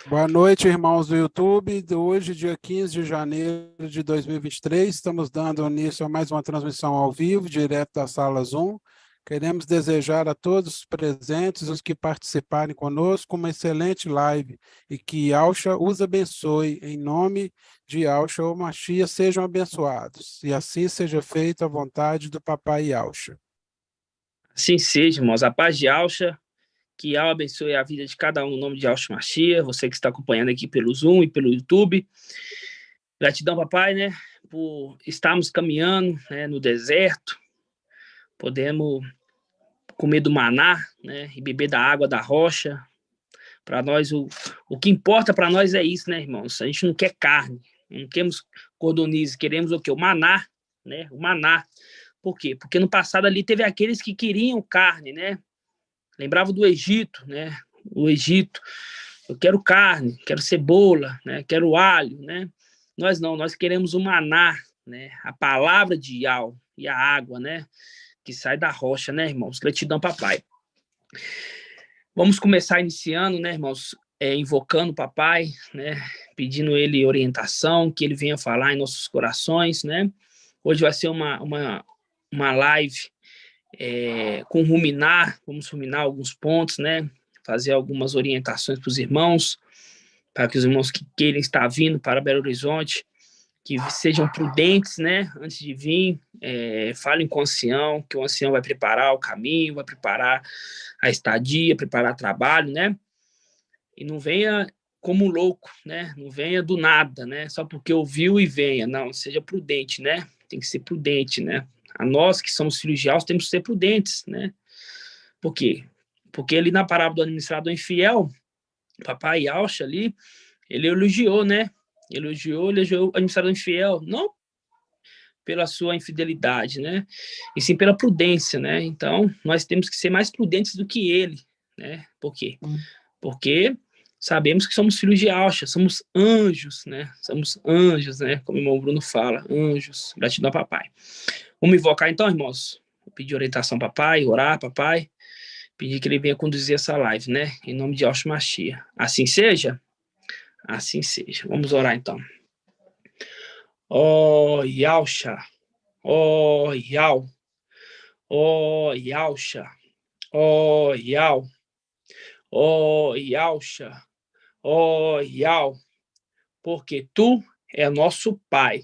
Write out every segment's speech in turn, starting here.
Boa noite, irmãos do YouTube. Hoje, dia 15 de janeiro de 2023, estamos dando início a mais uma transmissão ao vivo, direto da sala Zoom. Queremos desejar a todos os presentes, os que participarem conosco, uma excelente live e que Yahshua os abençoe. Em nome de Yahshua ou Mashiach, sejam abençoados. E assim seja feita a vontade do Papai Yahshua. Assim seja, irmãos. A paz de Yahshua. Que Yahweh abençoe a vida de cada um no nome de Yahshua Mashiach, você que está acompanhando aqui pelo Zoom e pelo YouTube. Gratidão, papai, né, por estarmos caminhando, né, no deserto. Podemos comer do maná, né, e beber da água da rocha. Para nós, o que importa para nós é isso, né, irmãos? A gente não quer carne, não queremos cordonize, queremos o quê? O maná, né, o maná. Por quê? Porque no passado ali teve aqueles que queriam carne, né? Lembrava do Egito, né? O Egito, eu quero carne, quero cebola, né? Quero alho, né? Nós não, nós queremos o maná, né? A palavra de Yahweh e a água, né? Que sai da rocha, né, irmãos? Gratidão, papai. Vamos começar iniciando, né, irmãos? Invocando o papai, né? Pedindo ele orientação, que ele venha falar em nossos corações, né? Hoje vai ser uma live com ruminar, vamos ruminar alguns pontos, né? Fazer algumas orientações para os irmãos, para que os irmãos que queiram estar vindo para Belo Horizonte, que sejam prudentes, né? Antes de vir, falem com o ancião, que o ancião vai preparar o caminho, vai preparar a estadia, preparar trabalho, né? E não venha como louco, né? Não venha do nada, né? Só porque ouviu e venha. Não, seja prudente, né? Tem que ser prudente, né? A nós que somos filhos de Deus temos que ser prudentes, né? Por quê? Porque ali na parábola do administrador infiel, o papai Yahshua ali, ele elogiou, né? Elogiou o administrador infiel, não pela sua infidelidade, né? E sim pela prudência, né? Então, nós temos que ser mais prudentes do que ele, né? Por quê? Porque sabemos que somos filhos de Yahshua, somos anjos, né? Somos anjos, né? Como o irmão Bruno fala, anjos. Gratidão ao papai. Vamos invocar então, irmãos? Vou pedir orientação ao papai, orar, papai. Pedir que ele venha conduzir essa live, né? Em nome de Yahshua Mashiach. Assim seja? Assim seja. Vamos orar então. Ó Yahshua, ó Yah, ó Yahshua, ó Yah, ó Yahshua, ó Yah, porque tu é nosso Pai,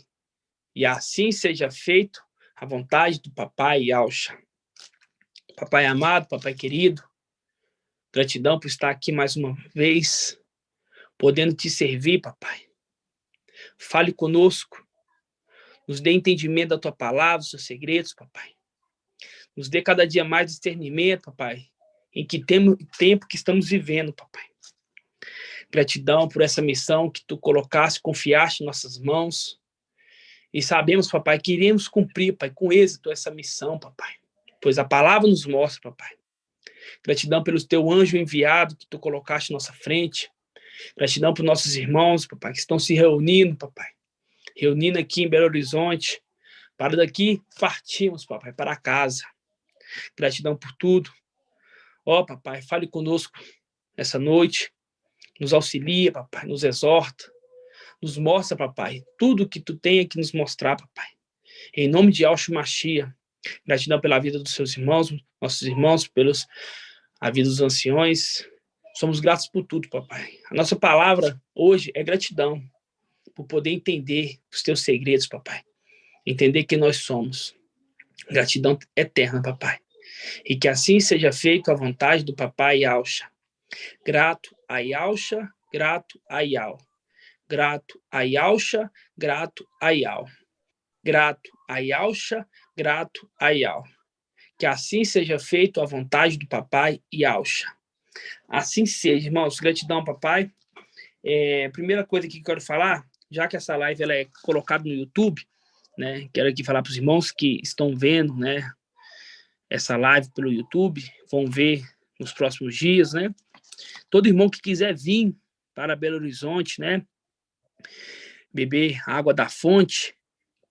e assim seja feito a vontade do papai Yahshua. Papai amado, papai querido, gratidão por estar aqui mais uma vez, podendo te servir, papai. Fale conosco, nos dê entendimento da tua palavra, dos seus segredos, papai. Nos dê cada dia mais discernimento, papai, em que tempo que estamos vivendo, papai. Gratidão por essa missão que tu colocaste, confiaste em nossas mãos. E sabemos, papai, que iremos cumprir, pai, com êxito essa missão, papai. Pois a palavra nos mostra, papai. Gratidão pelo teu anjo enviado que tu colocaste em nossa frente. Gratidão por nossos irmãos, papai, que estão se reunindo, papai. Reunindo aqui em Belo Horizonte. Para daqui partimos, papai, para casa. Gratidão por tudo. Ó, papai, fale conosco essa noite. Nos auxilia, papai, nos exorta. Nos mostra, papai, tudo que tu tem que nos mostrar, papai. Em nome de Yahshua Mashiach. Gratidão pela vida dos seus irmãos, nossos irmãos, a vida dos anciões. Somos gratos por tudo, papai. A nossa palavra hoje é gratidão por poder entender os teus segredos, papai. Entender quem nós somos. Gratidão eterna, papai. E que assim seja feito a vontade do papai Yahshua. Grato a Yahshua, grato a Yahweh. Grato a Yahshua, grato a Yahweh. Grato a Yahshua, grato a Yahweh. Que assim seja feito a vontade do papai Yahshua. Assim seja, irmãos. Gratidão, papai. Primeira coisa que eu quero falar, já que essa live ela é colocada no YouTube, né? Quero aqui falar para os irmãos que estão vendo, né? Essa live pelo YouTube, vão ver nos próximos dias, né? Todo irmão que quiser vir para Belo Horizonte, né? Beber água da fonte,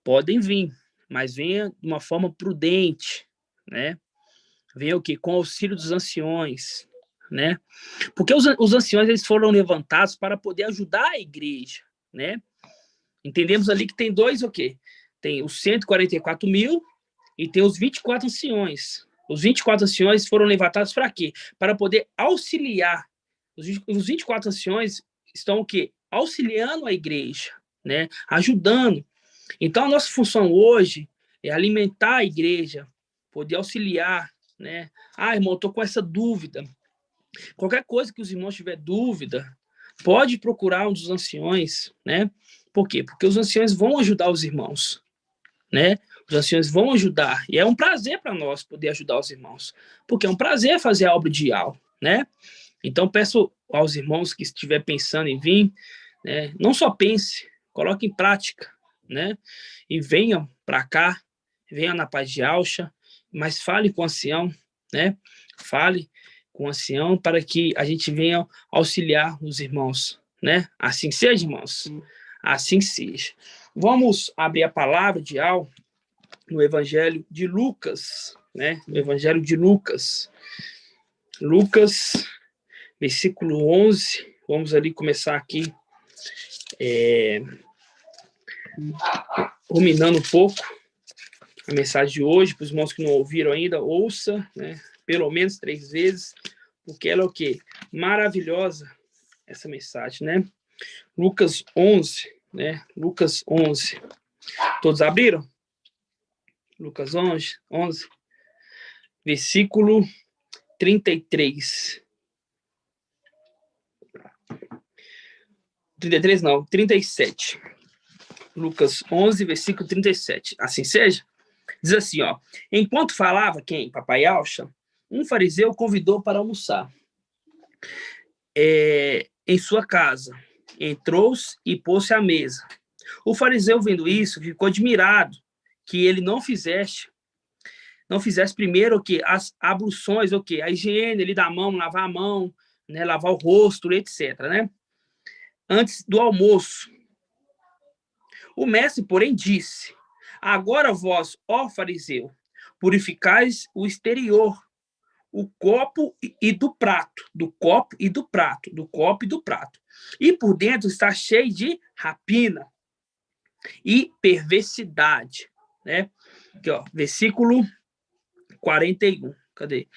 podem vir, mas venha de uma forma prudente, né? Venha o quê? Com auxílio dos anciões, né? Porque os anciões eles foram levantados para poder ajudar a igreja, né? Entendemos ali que tem dois o quê? Tem os 144 mil e tem os 24 anciões. Os 24 anciões foram levantados para quê? Para poder auxiliar. Os 24 anciões estão o quê? Auxiliando a igreja, né? Ajudando. Então, a nossa função hoje é alimentar a igreja, poder auxiliar, né? Ah, irmão, estou com essa dúvida. Qualquer coisa que os irmãos tiver dúvida, pode procurar um dos anciões, né? Por quê? Porque os anciões vão ajudar os irmãos, né? Os anciões vão ajudar. E é um prazer para nós poder ajudar os irmãos, porque é um prazer fazer a obra de Al, né? Então, peço aos irmãos que estiver pensando em vir, né? Não só pense, coloque em prática, né? E venham para cá, venham na paz de Alcha, mas fale com o ancião, né? Fale com o ancião para que a gente venha auxiliar os irmãos, né? Assim seja, irmãos. Assim seja. Vamos abrir a palavra de Al no Evangelho de Lucas, né? No Evangelho de Lucas. Lucas, versículo 11. Vamos ali começar aqui ruminando um pouco a mensagem de hoje, para os irmãos que não ouviram ainda, ouça, né? Pelo menos 3 vezes, porque ela é o quê? Maravilhosa, essa mensagem, né? Lucas 11, né? Lucas 11. Todos abriram? Lucas 11, versículo 33. 33 não, 37. Lucas 11, versículo 37. Assim seja? Diz assim, ó. Enquanto falava, quem? Papai Alcha, um fariseu convidou para almoçar em sua casa. Entrou-se e pôs-se à mesa. O fariseu, vendo isso, ficou admirado que ele não fizesse primeiro o quê? As abluções, o quê? A higiene ali da mão, lavar a mão, né? Lavar o rosto, etc., né? Antes do almoço. O mestre, porém, disse: agora vós, ó fariseu, purificais o exterior, o copo e do prato, do copo e do prato, do copo e do prato. E por dentro está cheio de rapina e perversidade, né? Aqui, ó, versículo 41. Cadê?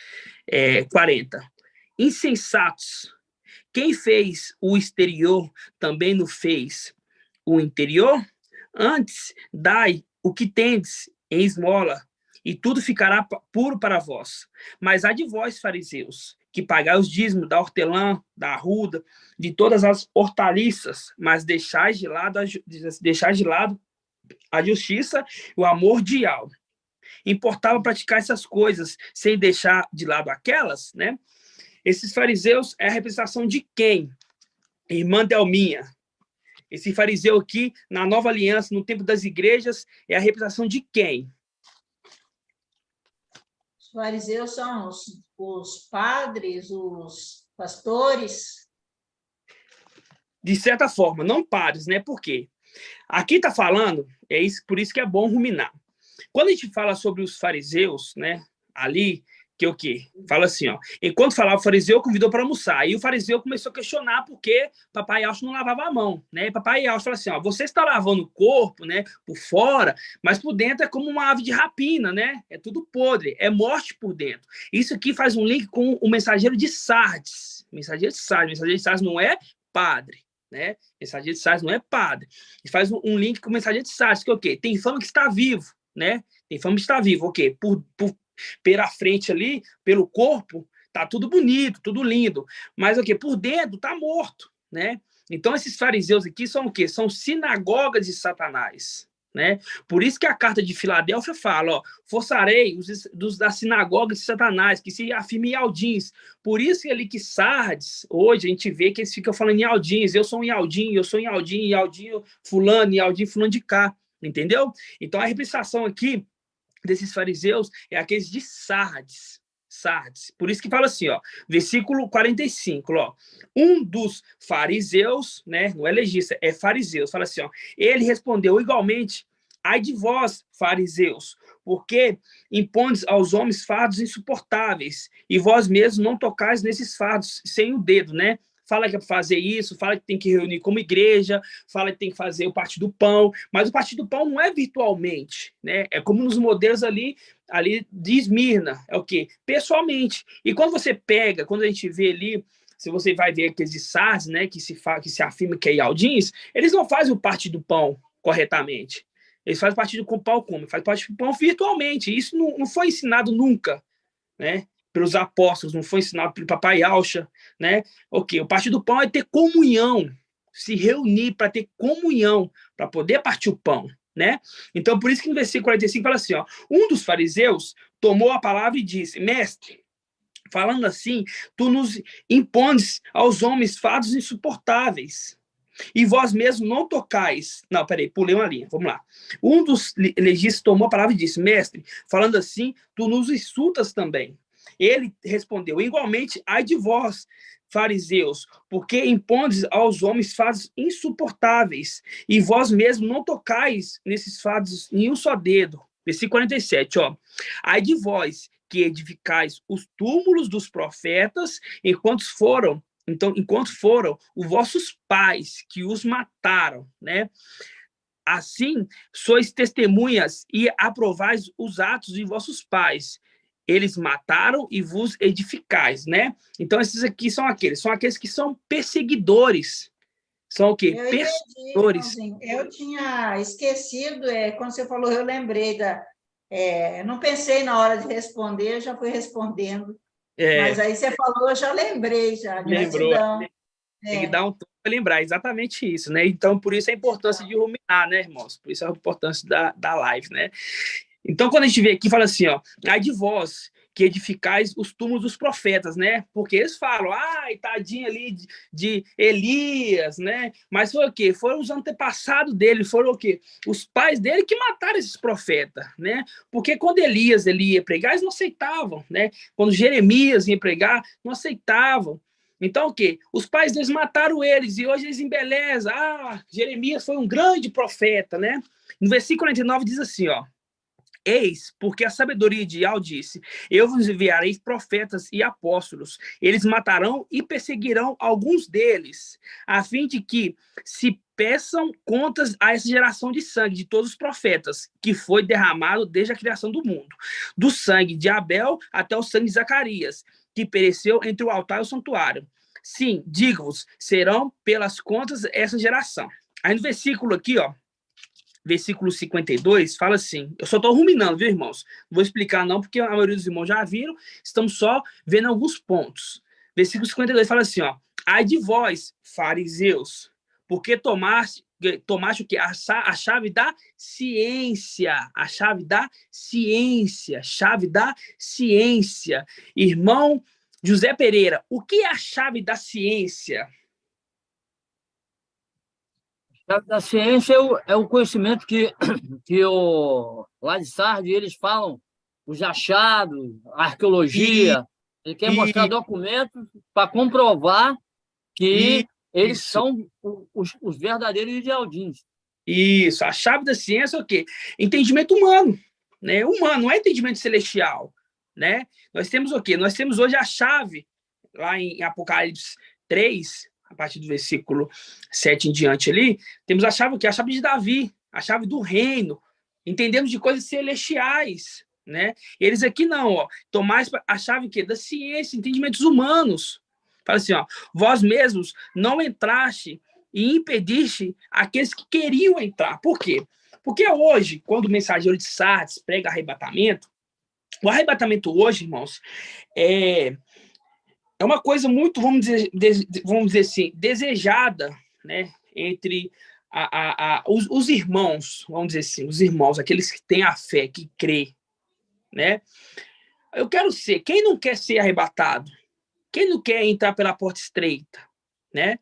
40. Insensatos. Quem fez o exterior também não fez o interior? Antes, dai o que tendes em esmola, e tudo ficará puro para vós. Mas há de vós, fariseus, que pagais os dízimos da hortelã, da arruda, de todas as hortaliças, mas deixais de lado a justiça e o amor de alma. Importava praticar essas coisas sem deixar de lado aquelas, né? Esses fariseus é a representação de quem? Irmã Delminha. Esse fariseu aqui, na nova aliança, no tempo das igrejas, é a representação de quem? Os fariseus são os padres, os pastores. De certa forma, não padres, né? Por quê? Aqui está falando, por isso que é bom ruminar. Quando a gente fala sobre os fariseus, né? Ali, que o quê? Fala assim, ó. Enquanto falava o fariseu, convidou para almoçar. Aí o fariseu começou a questionar por que papai Alcho não lavava a mão, né? E papai Alcho falou assim, ó, você está lavando o corpo, né, por fora, mas por dentro é como uma ave de rapina, né? É tudo podre, é morte por dentro. Isso aqui faz um link com o mensageiro de Sardes. Mensageiro de Sardes não é padre, né? Mensageiro de Sardes não é padre. E faz um link com o mensageiro de Sardes, que é o quê? Tem fama que está vivo, né? Tem fama que está vivo, o quê? Pela frente ali, pelo corpo, tá tudo bonito, tudo lindo. Mas o quê? Por dentro tá morto, né? Então esses fariseus aqui são o quê? São sinagogas de Satanás, né? Por isso que a carta de Filadélfia fala, ó, forçarei os da sinagoga de Satanás, que se afirmem Aldins. Por isso que ali que Sardes, hoje a gente vê que eles ficam falando em Aldins, eu sou em Aldim, eu sou em Aldim, e Aldim fulano, e Aldim fulano de cá, entendeu? Então a representação aqui desses fariseus é aqueles de Sardes. Por isso que fala assim, ó, versículo 45, ó, um dos fariseus, né, não é legista, é fariseus, fala assim, ó, ele respondeu igualmente ai de vós, fariseus, porque impondes aos homens fardos insuportáveis, e vós mesmos não tocais nesses fardos sem o dedo, né? Fala que é para fazer isso, fala que tem que reunir como igreja, fala que tem que fazer o partir do pão, mas o partir do pão não é virtualmente, né? É como nos modelos ali de Esmirna, é o quê? Pessoalmente. E quando você pega, quando a gente vê ali, se você vai ver aqueles de Sardes, né, que se afirma que é Ialdins, eles não fazem o partir do pão corretamente. Eles fazem partir do pão como? Fazem partir do pão virtualmente. Isso não foi ensinado nunca, né? Pelos apóstolos, não foi ensinado pelo papai Alcha, né? O partir do pão é ter comunhão, se reunir para ter comunhão, para poder partir o pão, né? Então, por isso que no versículo 45 fala assim, ó, um dos fariseus tomou a palavra e disse, mestre, falando assim, tu nos impones aos homens fados insuportáveis, e vós mesmos não tocais. Não, peraí, pulei uma linha, vamos lá. Um dos legistas tomou a palavra e disse, mestre, falando assim, tu nos insultas também. Ele respondeu, igualmente, ai de vós, fariseus, porque impondes aos homens fados insuportáveis, e vós mesmos não tocais nesses fados em um só dedo. Versículo 47, ó. Ai de vós, que edificais os túmulos dos profetas, enquanto foram os vossos pais que os mataram, né? Assim, sois testemunhas e aprovais os atos de vossos pais. Eles mataram e vos edificais, né? Então, esses aqui são aqueles que são perseguidores. São o quê? Eu Perseguidores. entendi, eu tinha esquecido, quando você falou, eu lembrei não pensei na hora de responder, já fui respondendo. Mas aí você falou, eu já lembrei, já. Lembrou. Gratidão. Tem que dar um tempo para lembrar exatamente isso, né? Então, por isso a importância de ruminar, né, irmãos? Por isso a importância da live, né? Então, quando a gente vê aqui, fala assim, ó, ai de vós que edificais os túmulos dos profetas, né? Porque eles falam, ai, tadinho ali de Elias, né? Mas foi o quê? Foram os antepassados dele, foram o quê? Os pais dele que mataram esses profetas, né? Porque quando Elias ele ia pregar, eles não aceitavam, né? Quando Jeremias ia pregar, não aceitavam. Então, o quê? Os pais deles mataram eles e hoje eles embelezam. Ah, Jeremias foi um grande profeta, né? No versículo 49 diz assim, ó. Eis, porque a sabedoria de Ial disse, eu vos enviarei profetas e apóstolos, eles matarão e perseguirão alguns deles, a fim de que se peçam contas a essa geração de sangue de todos os profetas, que foi derramado desde a criação do mundo, do sangue de Abel até o sangue de Zacarias, que pereceu entre o altar e o santuário. Sim, digo-vos, serão pelas contas essa geração. Aí no versículo aqui, ó, versículo 52, fala assim, eu só estou ruminando, viu, irmãos? Não vou explicar não, porque a maioria dos irmãos já viram, estamos só vendo alguns pontos. Versículo 52 fala assim, ó, ai de vós, fariseus, porque tomaste o que? A chave da ciência, a chave da ciência, chave da ciência. Irmão José Pereira, o que é a chave da ciência? Da ciência é o conhecimento que lá de Sardes eles falam, os achados, a arqueologia. Ele quer mostrar documentos para comprovar que eles são os verdadeiros Ialdins. Isso, a chave da ciência é o quê? Entendimento humano, né? Humano, não é entendimento celestial, né? Nós temos o quê? Nós temos hoje a chave, lá em Apocalipse 3, a partir do versículo 7 em diante ali, temos a chave o quê? A chave de Davi, a chave do reino. Entendemos de coisas celestiais, né? Eles aqui não, ó. Tomais a chave o quê? Da ciência, entendimentos humanos. Fala assim, ó, vós mesmos não entraste e impediste aqueles que queriam entrar. Por quê? Porque hoje, quando o mensageiro de Sardes prega arrebatamento, o arrebatamento hoje, irmãos, é uma coisa muito, vamos dizer assim, desejada, né, entre os irmãos, vamos dizer assim, os irmãos, aqueles que têm a fé, que crê, né? Eu quero ser, quem não quer ser arrebatado? Quem não quer entrar pela porta estreita, né?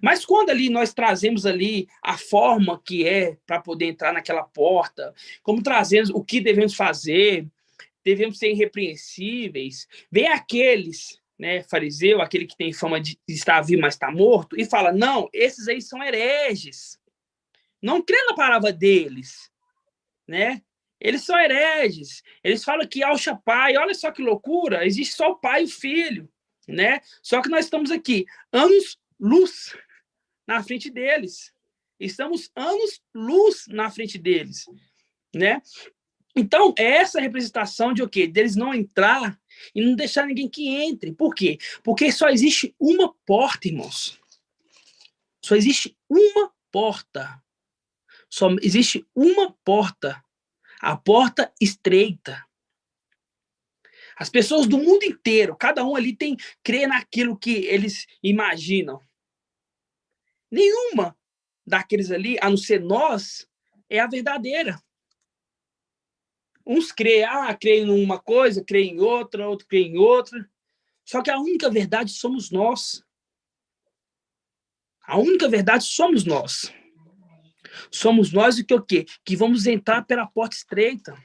Mas quando ali nós trazemos ali a forma que é para poder entrar naquela porta, como trazemos o que devemos fazer, devemos ser irrepreensíveis, vem aqueles, né, fariseu, aquele que tem fama de estar vivo, mas está morto, e fala, não, esses aí são hereges, não crê na palavra deles, né? Eles são hereges. Eles falam que Yahshua Pai, olha só que loucura, existe só o Pai e o Filho, né? Só que nós estamos aqui, anos-luz na frente deles. Estamos anos-luz na frente deles, né? Então, essa representação de o quê? Deles não entrar e não deixar ninguém que entre. Por quê? Porque só existe uma porta, irmãos. Só existe uma porta. Só existe uma porta. A porta estreita. As pessoas do mundo inteiro, cada um ali crê naquilo que eles imaginam. Nenhuma daqueles ali, a não ser nós, é a verdadeira. Uns creem numa coisa, creem em outra, outro crê em outra. Só que a única verdade somos nós. A única verdade somos nós. Somos nós o quê? Que vamos entrar pela porta estreita.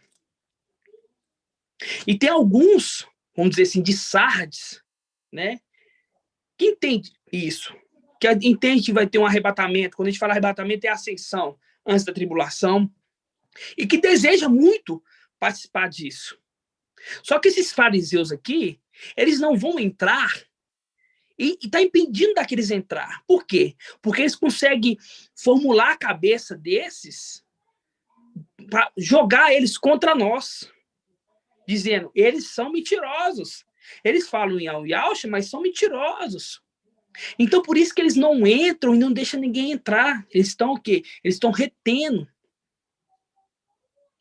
E tem alguns, vamos dizer assim, de Sardes, né? Que entende isso. Que entende que vai ter um arrebatamento. Quando a gente fala arrebatamento, é ascensão antes da tribulação. E que deseja muito participar disso. Só que esses fariseus aqui, eles não vão entrar e está impedindo daqueles entrar. Por quê? Porque eles conseguem formular a cabeça desses para jogar eles contra nós, dizendo, eles são mentirosos. Eles falam em Yahshua, mas são mentirosos. Então, por isso que eles não entram e não deixam ninguém entrar. Eles estão o quê? Eles estão retendo.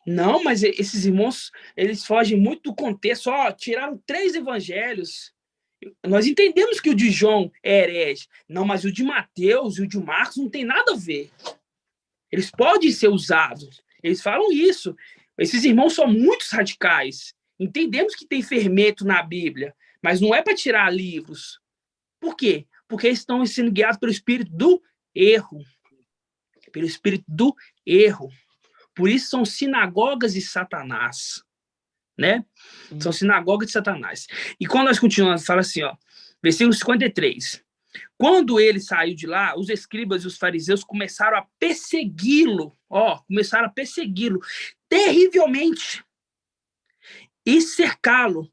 Não, mas esses irmãos, eles fogem muito do contexto. Tiraram 3 evangelhos. Nós entendemos que o de João é herege. Não, mas o de Mateus e o de Marcos não tem nada a ver. Eles podem ser usados. Eles falam isso. Esses irmãos são muito radicais. Entendemos que tem fermento na Bíblia, mas não é para tirar livros. Por quê? Porque eles estão sendo guiados pelo espírito do erro. Pelo espírito do erro. Por isso são sinagogas de Satanás, né? São sinagogas de Satanás. E quando nós continuamos, fala assim, versículo 53. Quando ele saiu de lá, os escribas e os fariseus começaram a persegui-lo, terrivelmente, e cercá-lo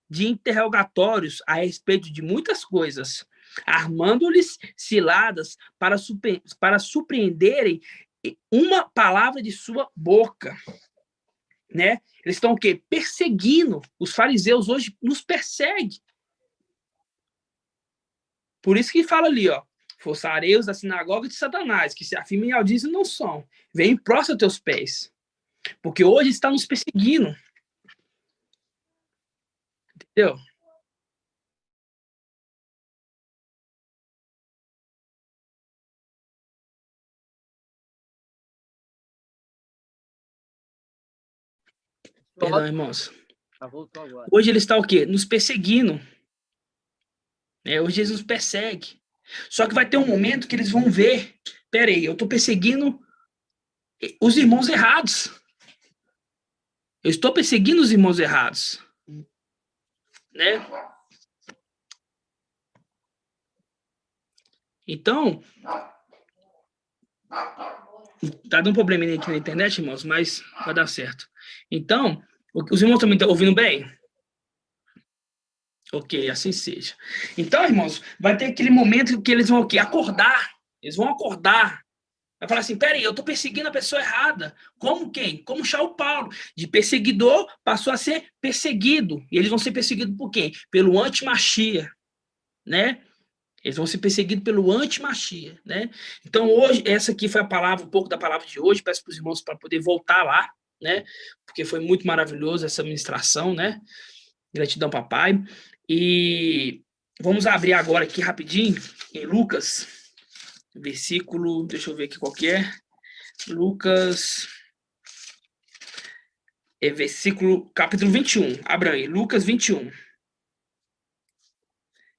de interrogatórios a respeito de muitas coisas, armando-lhes ciladas para surpreenderem uma palavra de sua boca, né? Eles estão o quê? Perseguindo. Os fariseus hoje nos perseguem. Por isso que fala ali, forçareus da sinagoga de Satanás, que se afirmam em aldice não são. Vem e prostra teus pés. Porque hoje está nos perseguindo. Entendeu? Perdão, irmãos. Hoje ele está o quê? Nos perseguindo. Hoje eles nos perseguem. Só que vai ter um momento que eles vão ver, peraí, eu estou perseguindo os irmãos errados. Eu estou perseguindo os irmãos errados. Né? Então, tá dando um probleminha aqui na internet, irmãos, mas vai dar certo. Então, os irmãos também estão ouvindo bem? Ok, assim seja. Então, irmãos, vai ter aquele momento que eles vão o quê? Acordar. Eles vão acordar. Vai falar assim, peraí, eu estou perseguindo a pessoa errada. Como quem? Como Saulo Paulo. De perseguidor passou a ser perseguido. E eles vão ser perseguidos por quem? Pelo anti-Machia, né? Eles vão ser perseguidos pelo anti-Machia, né? Então, hoje, essa aqui foi um pouco da palavra de hoje. Peço para os irmãos para poder voltar lá, né? Porque foi muito maravilhoso essa ministração, né? Gratidão, papai. E vamos abrir agora aqui rapidinho em Lucas, versículo, deixa eu ver aqui qual que é. Lucas, capítulo 21. Abra aí, Lucas 21.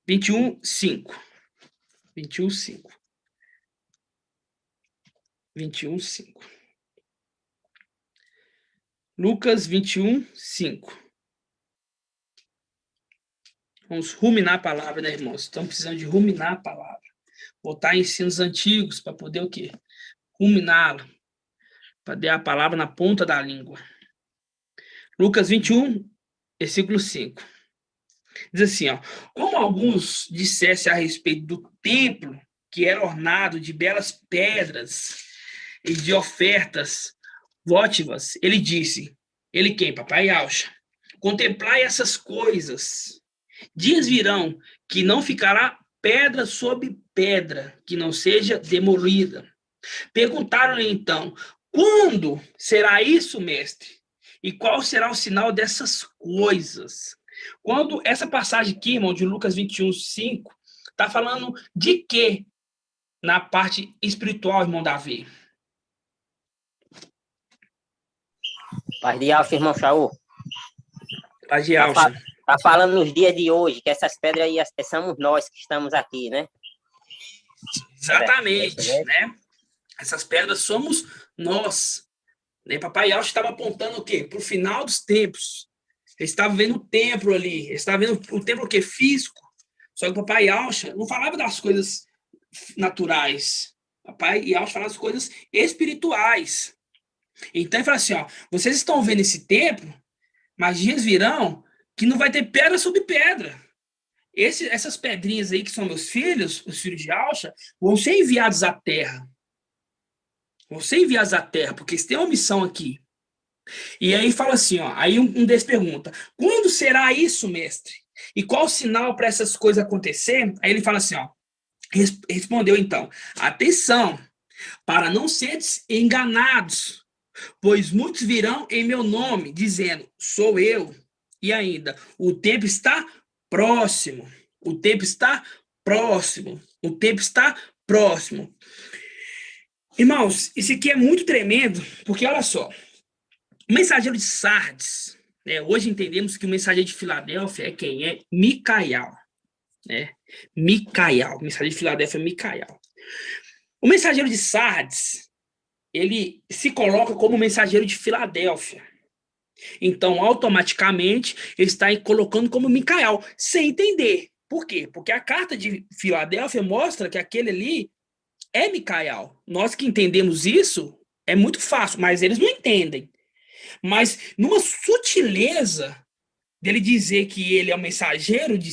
21, 5. 21, 5. 21, 5. Lucas 21, 5. Vamos ruminar a palavra, né, irmãos? Estamos precisando de ruminar a palavra. Voltar em ensinos antigos para poder o quê? Ruminá-la. para ter a palavra na ponta da língua. Lucas 21, versículo 5. Diz assim, ó, como alguns dissessem a respeito do templo, que era ornado de belas pedras e de ofertas votivas, ele disse, ele quem? Papai Yaucha, contemplai essas coisas. Dias virão que não ficará pedra sobre pedra, que não seja demolida. Perguntaram-lhe então, quando será isso, mestre? E qual será o sinal dessas coisas? Quando essa passagem aqui, irmão, de Lucas 21, 5, está falando de quê na parte espiritual, irmão Davi? Paz de Alcha, irmão Shaú. Paz de Alcha. Tá falando nos dias de hoje, que essas pedras aí somos nós que estamos aqui, né? Exatamente, né? Essas pedras somos nós. Né? Papai Yaucha estava apontando o quê? Para o final dos tempos. Ele estava vendo o templo ali. Ele estava vendo o templo o quê? Físico. Só que o Papai Yaucha não falava das coisas naturais. Papai Yaucha falava das coisas espirituais. Então ele fala assim, ó, vocês estão vendo esse templo, mas dias virão que não vai ter pedra sobre pedra. Essas pedrinhas aí que são meus filhos, os filhos de Yaucha, vão ser enviados à terra. Vão ser enviados à terra, porque eles têm uma missão aqui. E aí fala assim, ó, aí um deles pergunta, quando será isso, mestre? E qual o sinal para essas coisas acontecer? Aí ele fala assim, ó, respondeu então, atenção, para não seres enganados, pois muitos virão em meu nome, dizendo, sou eu. E ainda, o tempo está próximo. O tempo está próximo. O tempo está próximo. Irmãos, isso aqui é muito tremendo, porque olha só, o mensageiro de Sardes, né, hoje entendemos que o mensageiro de Filadélfia é quem? É Micael. Né? Micael, o mensageiro de Filadélfia é Micael. O mensageiro de Sardes, ele se coloca como mensageiro de Filadélfia. Então, automaticamente, ele está colocando como Micael, sem entender. Por quê? Porque a carta de Filadélfia mostra que aquele ali é Micael. Nós que entendemos isso, é muito fácil, mas eles não entendem. Mas, numa sutileza dele dizer que ele é o mensageiro de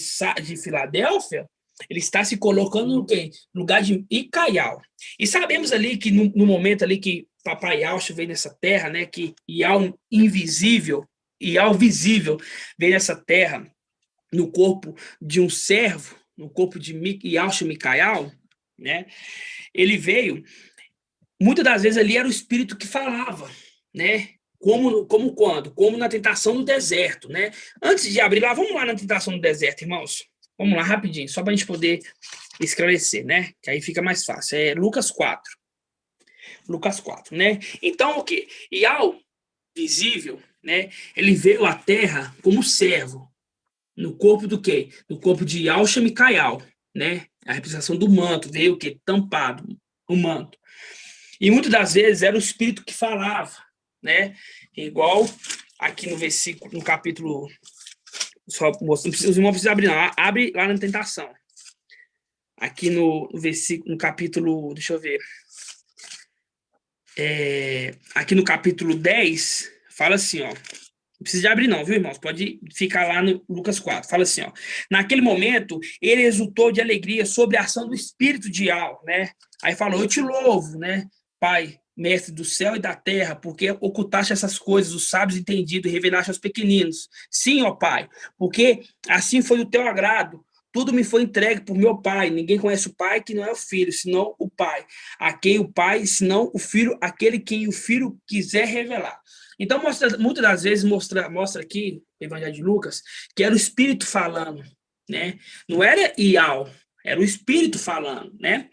Filadélfia, ele está se colocando no quê? No lugar de Micael. E sabemos ali que no momento ali que Papai Yaucha veio nessa terra, né, que Ial invisível, Ial visível veio nessa terra no corpo de um servo, no corpo de Yaucha Micael, né, ele veio, muitas das vezes ali era o Espírito que falava, né, como quando? Como na tentação no deserto, né, antes de abrir lá, vamos lá na tentação no deserto, irmãos, vamos lá rapidinho, só para a gente poder esclarecer, né, que aí fica mais fácil, é Lucas 4, né? Então, o que? Ial, visível, né? Ele veio à terra como servo, no corpo do quê? No corpo de Yaucha Micael, né? A representação do manto, veio o quê? Tampado, o manto. E muitas das vezes era o Espírito que falava, né? Igual aqui no versículo, no capítulo, só os irmãos precisam abrir, não, abre lá na tentação. Aqui no versículo, no capítulo, deixa eu ver, aqui no capítulo 10, fala assim, ó, não precisa de abrir não, viu, irmãos? Pode ficar lá no Lucas 4. Fala assim, ó, naquele momento, ele exultou de alegria sobre a ação do Espírito de Ial, né? Aí falou, eu te louvo, né, Pai, mestre do céu e da terra, porque ocultaste essas coisas, os sábios entendidos, e revelaste aos pequeninos. Sim, ó Pai, porque assim foi o teu agrado. Tudo me foi entregue por meu Pai. Ninguém conhece o Pai que não é o Filho, senão o Pai. A quem o Pai, senão o Filho, aquele quem o Filho quiser revelar. Então, muitas das vezes mostra aqui, no Evangelho de Lucas, que era o Espírito falando, né? Não era Ial, era o Espírito falando, né?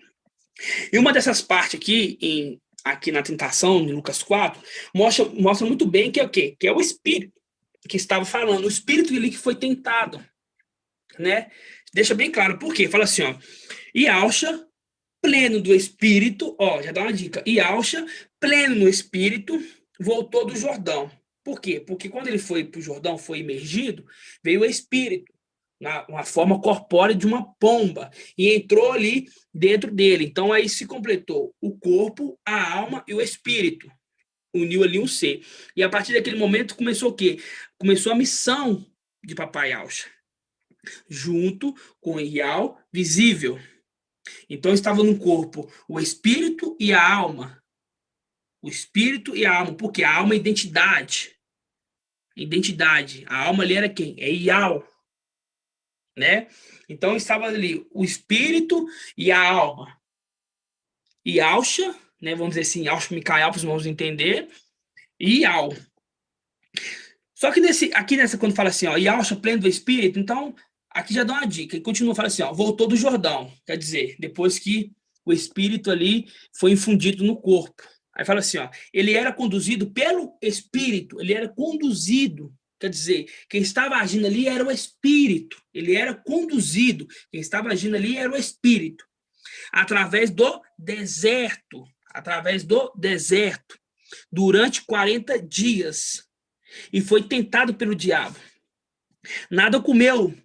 E uma dessas partes aqui na tentação, em Lucas 4, mostra muito bem que é o quê? Que é o Espírito que estava falando, o Espírito ali que foi tentado, né? Deixa bem claro por quê. Fala assim, ó, Yaucha, pleno do Espírito, ó, já dá uma dica, Yaucha, pleno no Espírito, voltou do Jordão. Por quê? Porque quando ele foi para o Jordão, foi imergido, veio o Espírito, uma forma corpórea de uma pomba, e entrou ali dentro dele. Então, aí se completou o corpo, a alma e o Espírito. uniu ali um ser. E a partir daquele momento começou o quê? Começou a missão de Papai Yaucha, junto com o Iau visível. Então estava no corpo o espírito e a alma. O espírito e a alma, porque a alma é identidade. Identidade. A alma ali era quem? É Iau, né? Então estava ali o espírito e a alma. E Yaucha, né? Vamos dizer assim, Yaucha Micael, para os irmãos entender, e Iau. Só que aqui nessa, quando fala assim, ó, Yaucha pleno do espírito, então aqui já dá uma dica. E continua, fala assim, ó, voltou do Jordão, quer dizer, depois que o espírito ali foi infundido no corpo. Aí fala assim, ó, ele era conduzido pelo espírito, ele era conduzido, quer dizer, quem estava agindo ali era o espírito, ele era conduzido, quem estava agindo ali era o espírito, através do deserto, durante 40 dias, e foi tentado pelo diabo. Nada comeu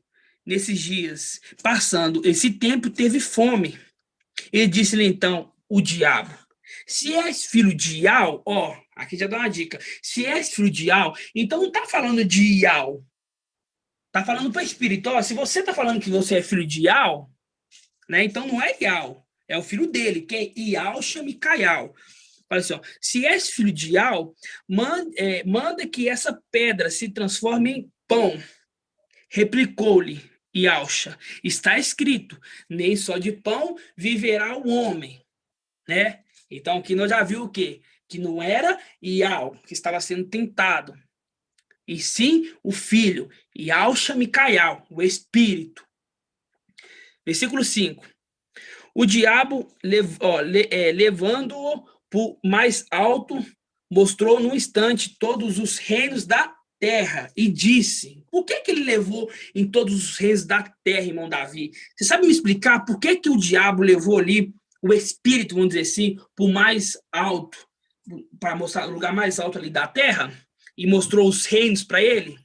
nesses dias, passando esse tempo teve fome. Ele disse-lhe então o diabo, se és filho de Iau, ó, aqui já dá uma dica, se és filho de Iau, então não está falando de Iau, está falando para o espírito, ó, se você está falando que você é filho de Iau, né, então não é Iau, é o filho dele, que é Yaucha Micael. Fala assim, ó, se és filho de Iau, manda que essa pedra se transforme em pão. Replicou-lhe Yaucha, está escrito, nem só de pão viverá o homem, né? Então, aqui nós já viu o quê? Que não era Iau que estava sendo tentado, e sim o filho, Yaucha Micael, o espírito. Versículo 5. O diabo, levando-o por mais alto, mostrou num instante todos os reinos da terra e disse, por que ele levou em todos os reinos da terra, irmão Davi? Você sabe me explicar por que o diabo levou ali o espírito, vamos dizer assim, por mais alto, para mostrar o lugar mais alto ali da terra, e mostrou os reinos para ele?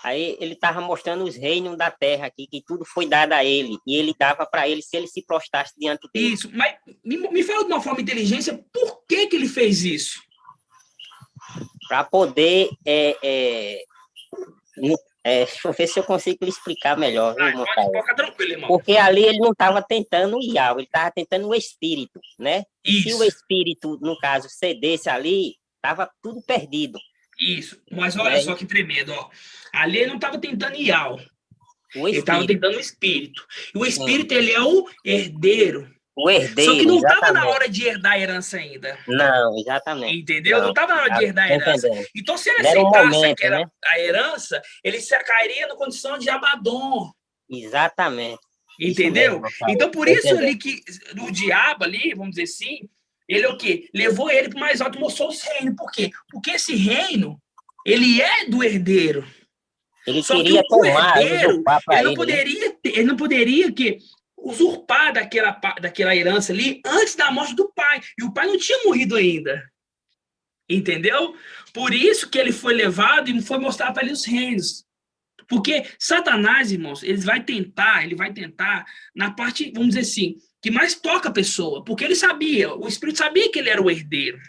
Aí ele estava mostrando os reinos da terra aqui, que tudo foi dado a ele, e ele dava para ele se ele se prostrasse diante dele. Isso, mas me fala de uma forma de inteligência, por que ele fez isso? Para poder... deixa eu ver se eu consigo lhe explicar melhor. Pode ficar tranquilo, irmão. Porque ali ele não estava tentando o Iau, ele estava tentando o espírito, né? Isso. Se o espírito, no caso, cedesse ali, estava tudo perdido. Isso, mas olha só que tremendo, ó. Ali ele não estava tentando Iau, ele estava tentando o espírito. E o espírito, ele é o herdeiro. O herdeiro, só que não estava na hora de herdar a herança ainda. Não, exatamente. Entendeu? Não estava na hora de herdar a herança. Entendendo. Então, se ele aceitasse que era a herança, ele se cairia na condição de Abaddon. Exatamente. Entendeu? Então, por isso ali que o diabo ali, vamos dizer assim, ele é o quê? Levou ele para o mais alto, mostrou os reinos. Por quê? Porque esse reino, ele é do herdeiro. Ele só queria que o herdeiro, ele não poderia que usurpar daquela herança ali antes da morte do pai. E o pai não tinha morrido ainda. Entendeu? Por isso que ele foi levado e foi mostrar para ele os reinos. Porque Satanás, irmãos, ele vai tentar na parte, vamos dizer assim, que mais toca a pessoa. Porque ele sabia, o Espírito sabia que ele era o herdeiro.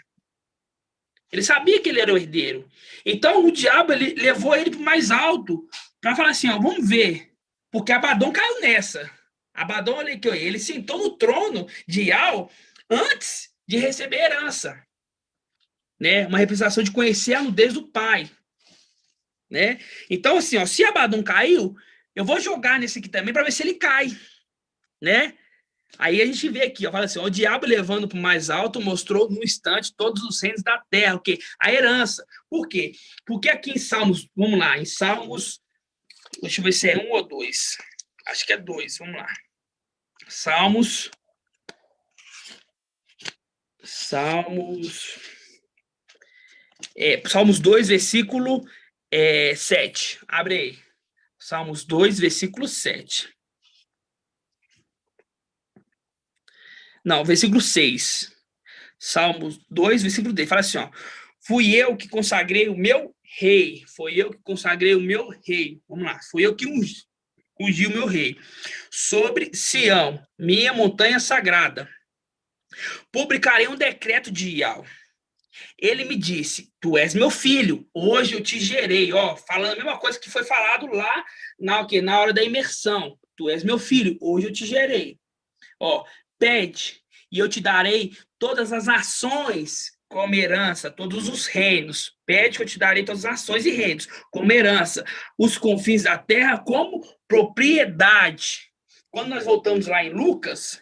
Ele sabia que ele era o herdeiro. Então, o diabo ele levou ele para o mais alto para falar assim, ó, vamos ver. Porque Abaddon caiu nessa. Abaddon, ele sentou no trono de Iau antes de receber herança. Né? Uma representação de conhecer a nudez do pai. Né? Então, assim, ó, se Abaddon caiu, eu vou jogar nesse aqui também para ver se ele cai. Né? Aí a gente vê aqui, ó, fala assim, ó, o diabo levando para o mais alto mostrou no instante todos os reinos da terra, o quê? A herança. Por quê? Porque aqui em Salmos, vamos lá, em Salmos, deixa eu ver se é 1 ou 2. Acho que é 2, vamos lá. Salmos 2, versículo 7. Abre aí. Salmos 2, versículo 7. Não, versículo 6. Salmos 2, versículo 10. Fala assim, ó. Fui eu que consagrei o meu rei. Foi eu que consagrei o meu rei. Vamos lá. Fui eu que ungi o meu rei. Sobre Sião, minha montanha sagrada. Publicarei um decreto de Iau. Ele me disse, tu és meu filho, hoje eu te gerei, ó, falando a mesma coisa que foi falado lá na hora da imersão. Tu és meu filho, hoje eu te gerei. Ó, pede, e eu te darei todas as nações como herança, todos os reinos. Pede que eu te darei todas as nações e reinos como herança, os confins da terra como propriedade. Quando nós voltamos lá em Lucas,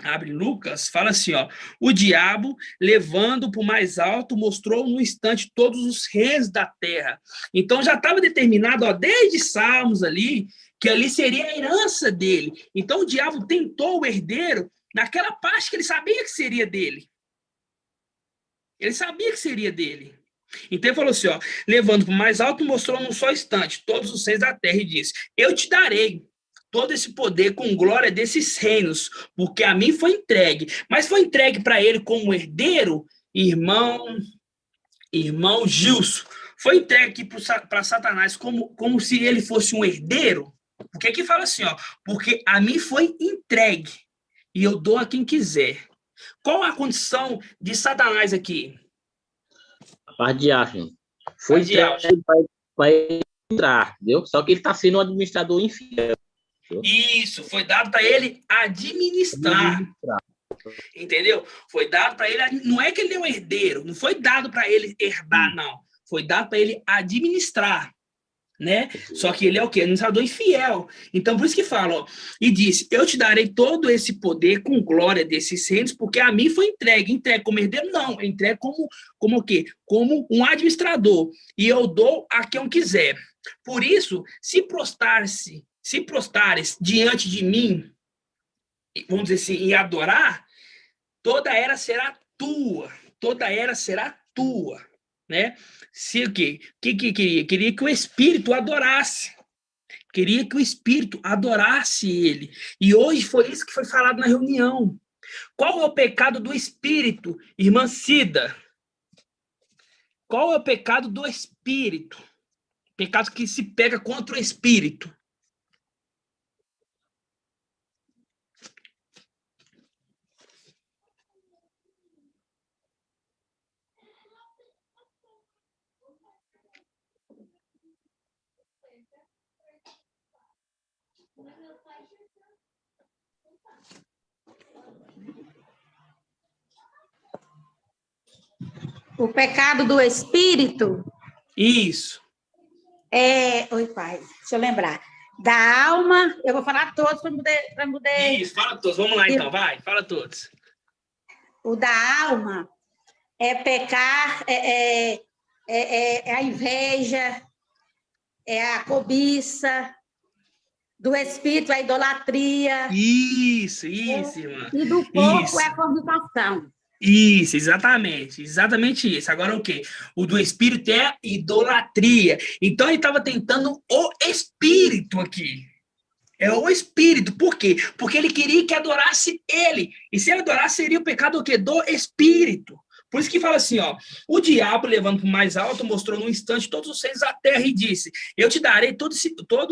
abre Lucas, fala assim, ó, o diabo, levando para o mais alto, mostrou no instante todos os reis da terra. Então já estava determinado, ó, desde Salmos ali, que ali seria a herança dele. Então o diabo tentou o herdeiro naquela parte que ele sabia que seria dele. Ele sabia que seria dele. Então ele falou assim, ó, levando para o mais alto, mostrou num só instante todos os reis da terra e disse, eu te darei todo esse poder com glória desses reinos, porque a mim foi entregue. Mas foi entregue para ele como herdeiro, irmão Gilson. Foi entregue aqui para Satanás como se ele fosse um herdeiro. Porque aqui fala assim, ó, porque a mim foi entregue e eu dou a quem quiser. Qual a condição de Satanás aqui? A parte de Ashton. Foi entregue para entrar, entendeu? Só que ele está sendo um administrador infiel. Isso, foi dado para ele administrar. Entendeu? Foi dado para ele, não é que ele é um herdeiro, não foi dado para ele herdar, não. Foi dado para ele administrar, né? Só que ele é o quê? Administrador infiel. Então, por isso que fala, ó, e disse, eu te darei todo esse poder com glória desses reinos, porque a mim foi entregue. Entregue como herdeiro? Não, entregue como o quê? Como um administrador. E eu dou a quem eu quiser. Por isso, se prostares diante de mim, vamos dizer assim, e adorar, toda era será tua, né? Se o quê? Que queria? Queria que o Espírito adorasse. Queria que o Espírito adorasse ele. E hoje foi isso que foi falado na reunião. Qual é o pecado do Espírito, irmã Cida? Qual é o pecado do Espírito? Pecado que se pega contra o Espírito. O pecado do espírito? Isso. Oi, pai, deixa eu lembrar. Da alma, eu vou falar todos para poder... Isso, fala todos. Vamos lá, então, vai, fala todos. O da alma é pecar, é a inveja, é a cobiça, do espírito é a idolatria. Isso, irmã. E do corpo é a fornicação. Isso, exatamente isso. Agora o quê? O do espírito é a idolatria. Então ele estava tentando o espírito aqui. É o espírito. Por quê? Porque ele queria que adorasse ele. E se ele adorasse, seria o pecado o quê? Do espírito. Por isso que fala assim, ó, o diabo, levando para o mais alto, mostrou num instante todos os reinos da terra e disse, eu te darei todos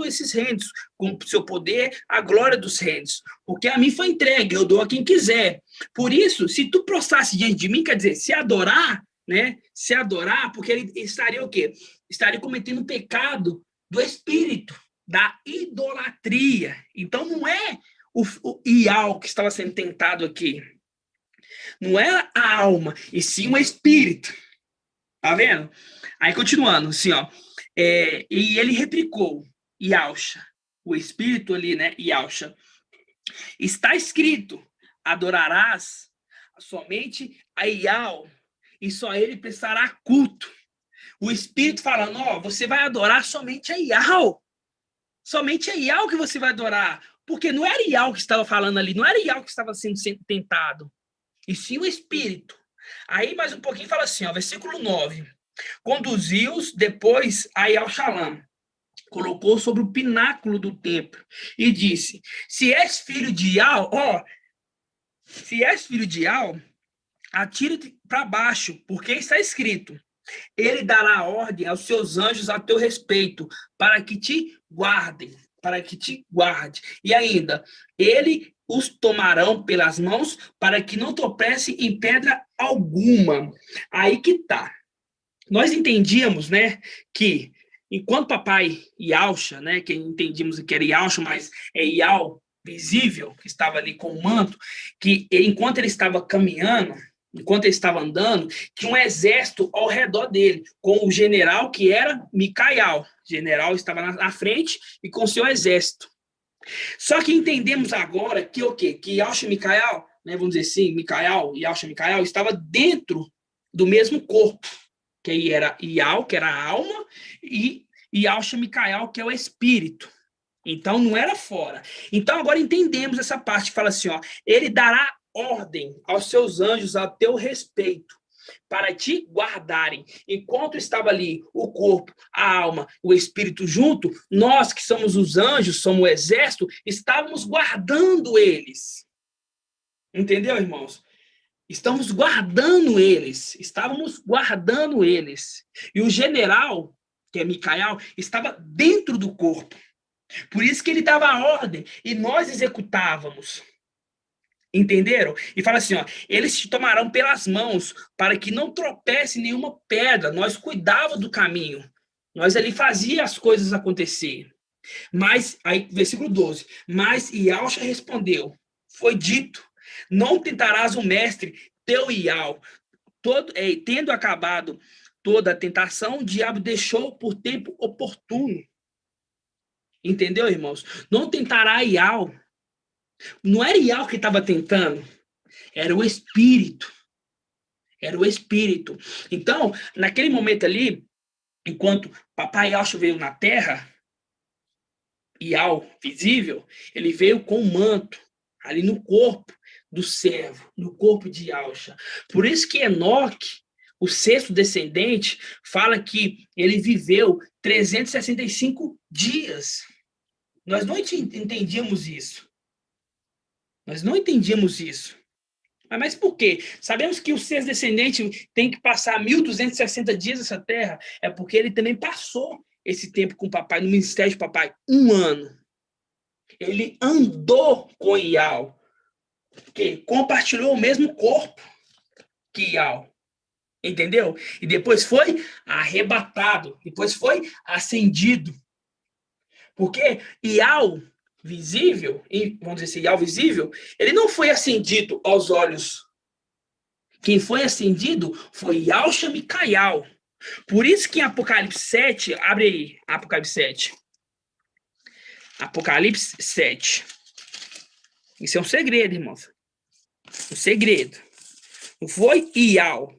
esses reinos, com o seu poder, a glória dos reinos, porque a mim foi entregue, eu dou a quem quiser. Por isso, se tu prostrasse diante de mim, quer dizer, se adorar, né, porque ele estaria o quê? Estaria cometendo o pecado do espírito, da idolatria. Então, não é o Ial que estava sendo tentado aqui. Não era a alma, e sim o espírito. Tá vendo? Aí, continuando, assim, ó. E ele replicou, Yalcha, o espírito ali, né? Yalcha. Está escrito, adorarás somente a Ial, e só ele prestará culto. O espírito falando, ó, você vai adorar somente a Ial. Somente a Ial que você vai adorar. Porque não era Ial que estava falando ali, não era Ial que estava sendo tentado. E sim o espírito. Aí, mais um pouquinho, fala assim, ó, versículo 9. Conduziu-os depois a Yal-Shalam, colocou sobre o pináculo do templo e disse, se és filho de Ial, atira-te para baixo, porque está escrito, ele dará ordem aos seus anjos a teu respeito, para que te guardem. para que te guarde. E ainda, ele os tomarão pelas mãos para que não tropece em pedra alguma. Aí que tá. Nós entendíamos, né, que enquanto papai Yalcha, né, que entendíamos que era Yalcha, mas é Ial visível, que estava ali com o manto, que enquanto ele estava caminhando, enquanto ele estava andando, tinha um exército ao redor dele, com o general que era Micael. O general estava na frente e com seu exército. Só que entendemos agora que o quê? Que Yalcha e Micael, né, vamos dizer assim, Yalcha e Micael, estava dentro do mesmo corpo, que aí era Ial, que era a alma, e Yalcha Micael, que é o espírito. Então, não era fora. Então, agora entendemos essa parte que fala assim, ó, ele dará ordem aos seus anjos a teu respeito, para te guardarem. Enquanto estava ali o corpo, a alma, o espírito junto, nós que somos os anjos, somos o exército, estávamos guardando eles. Entendeu, irmãos? Estamos guardando eles. Estávamos guardando eles. E o general, que é Micael, estava dentro do corpo. Por isso que ele dava a ordem e nós executávamos. Entenderam? E fala assim, ó, eles te tomarão pelas mãos para que não tropece nenhuma pedra. Nós cuidávamos do caminho. Nós ali fazia as coisas acontecer. Mas, aí, versículo 12. Mas Yalcha respondeu, foi dito, não tentarás o mestre teu Ial. Tendo acabado toda a tentação, o diabo deixou por tempo oportuno. Entendeu, irmãos? Não tentará Ial. Não era Ial que estava tentando, era o espírito. Era o espírito. Então, naquele momento ali, enquanto papai Yalcha veio na terra, Ial visível, ele veio com o manto, ali no corpo do servo, no corpo de Yalcha. Por isso que Enoque, o sexto descendente, fala que ele viveu 365 dias. Nós não entendíamos isso. Nós não entendíamos isso. Mas por quê? Sabemos que o sexto descendente tem que passar 1.260 dias nessa terra. É porque ele também passou esse tempo com o papai, no ministério de papai, 1 ano. Ele andou com Ial, que compartilhou o mesmo corpo que Ial. Entendeu? E depois foi arrebatado, depois foi ascendido. Porque Ial visível, vamos dizer assim, Ial visível, ele não foi ascendido aos olhos. Quem foi ascendido foi Yalcha Micael. Por isso que em Apocalipse 7, abre aí, Apocalipse 7. Apocalipse 7. Isso é um segredo, irmãos. Um segredo. Não foi Ial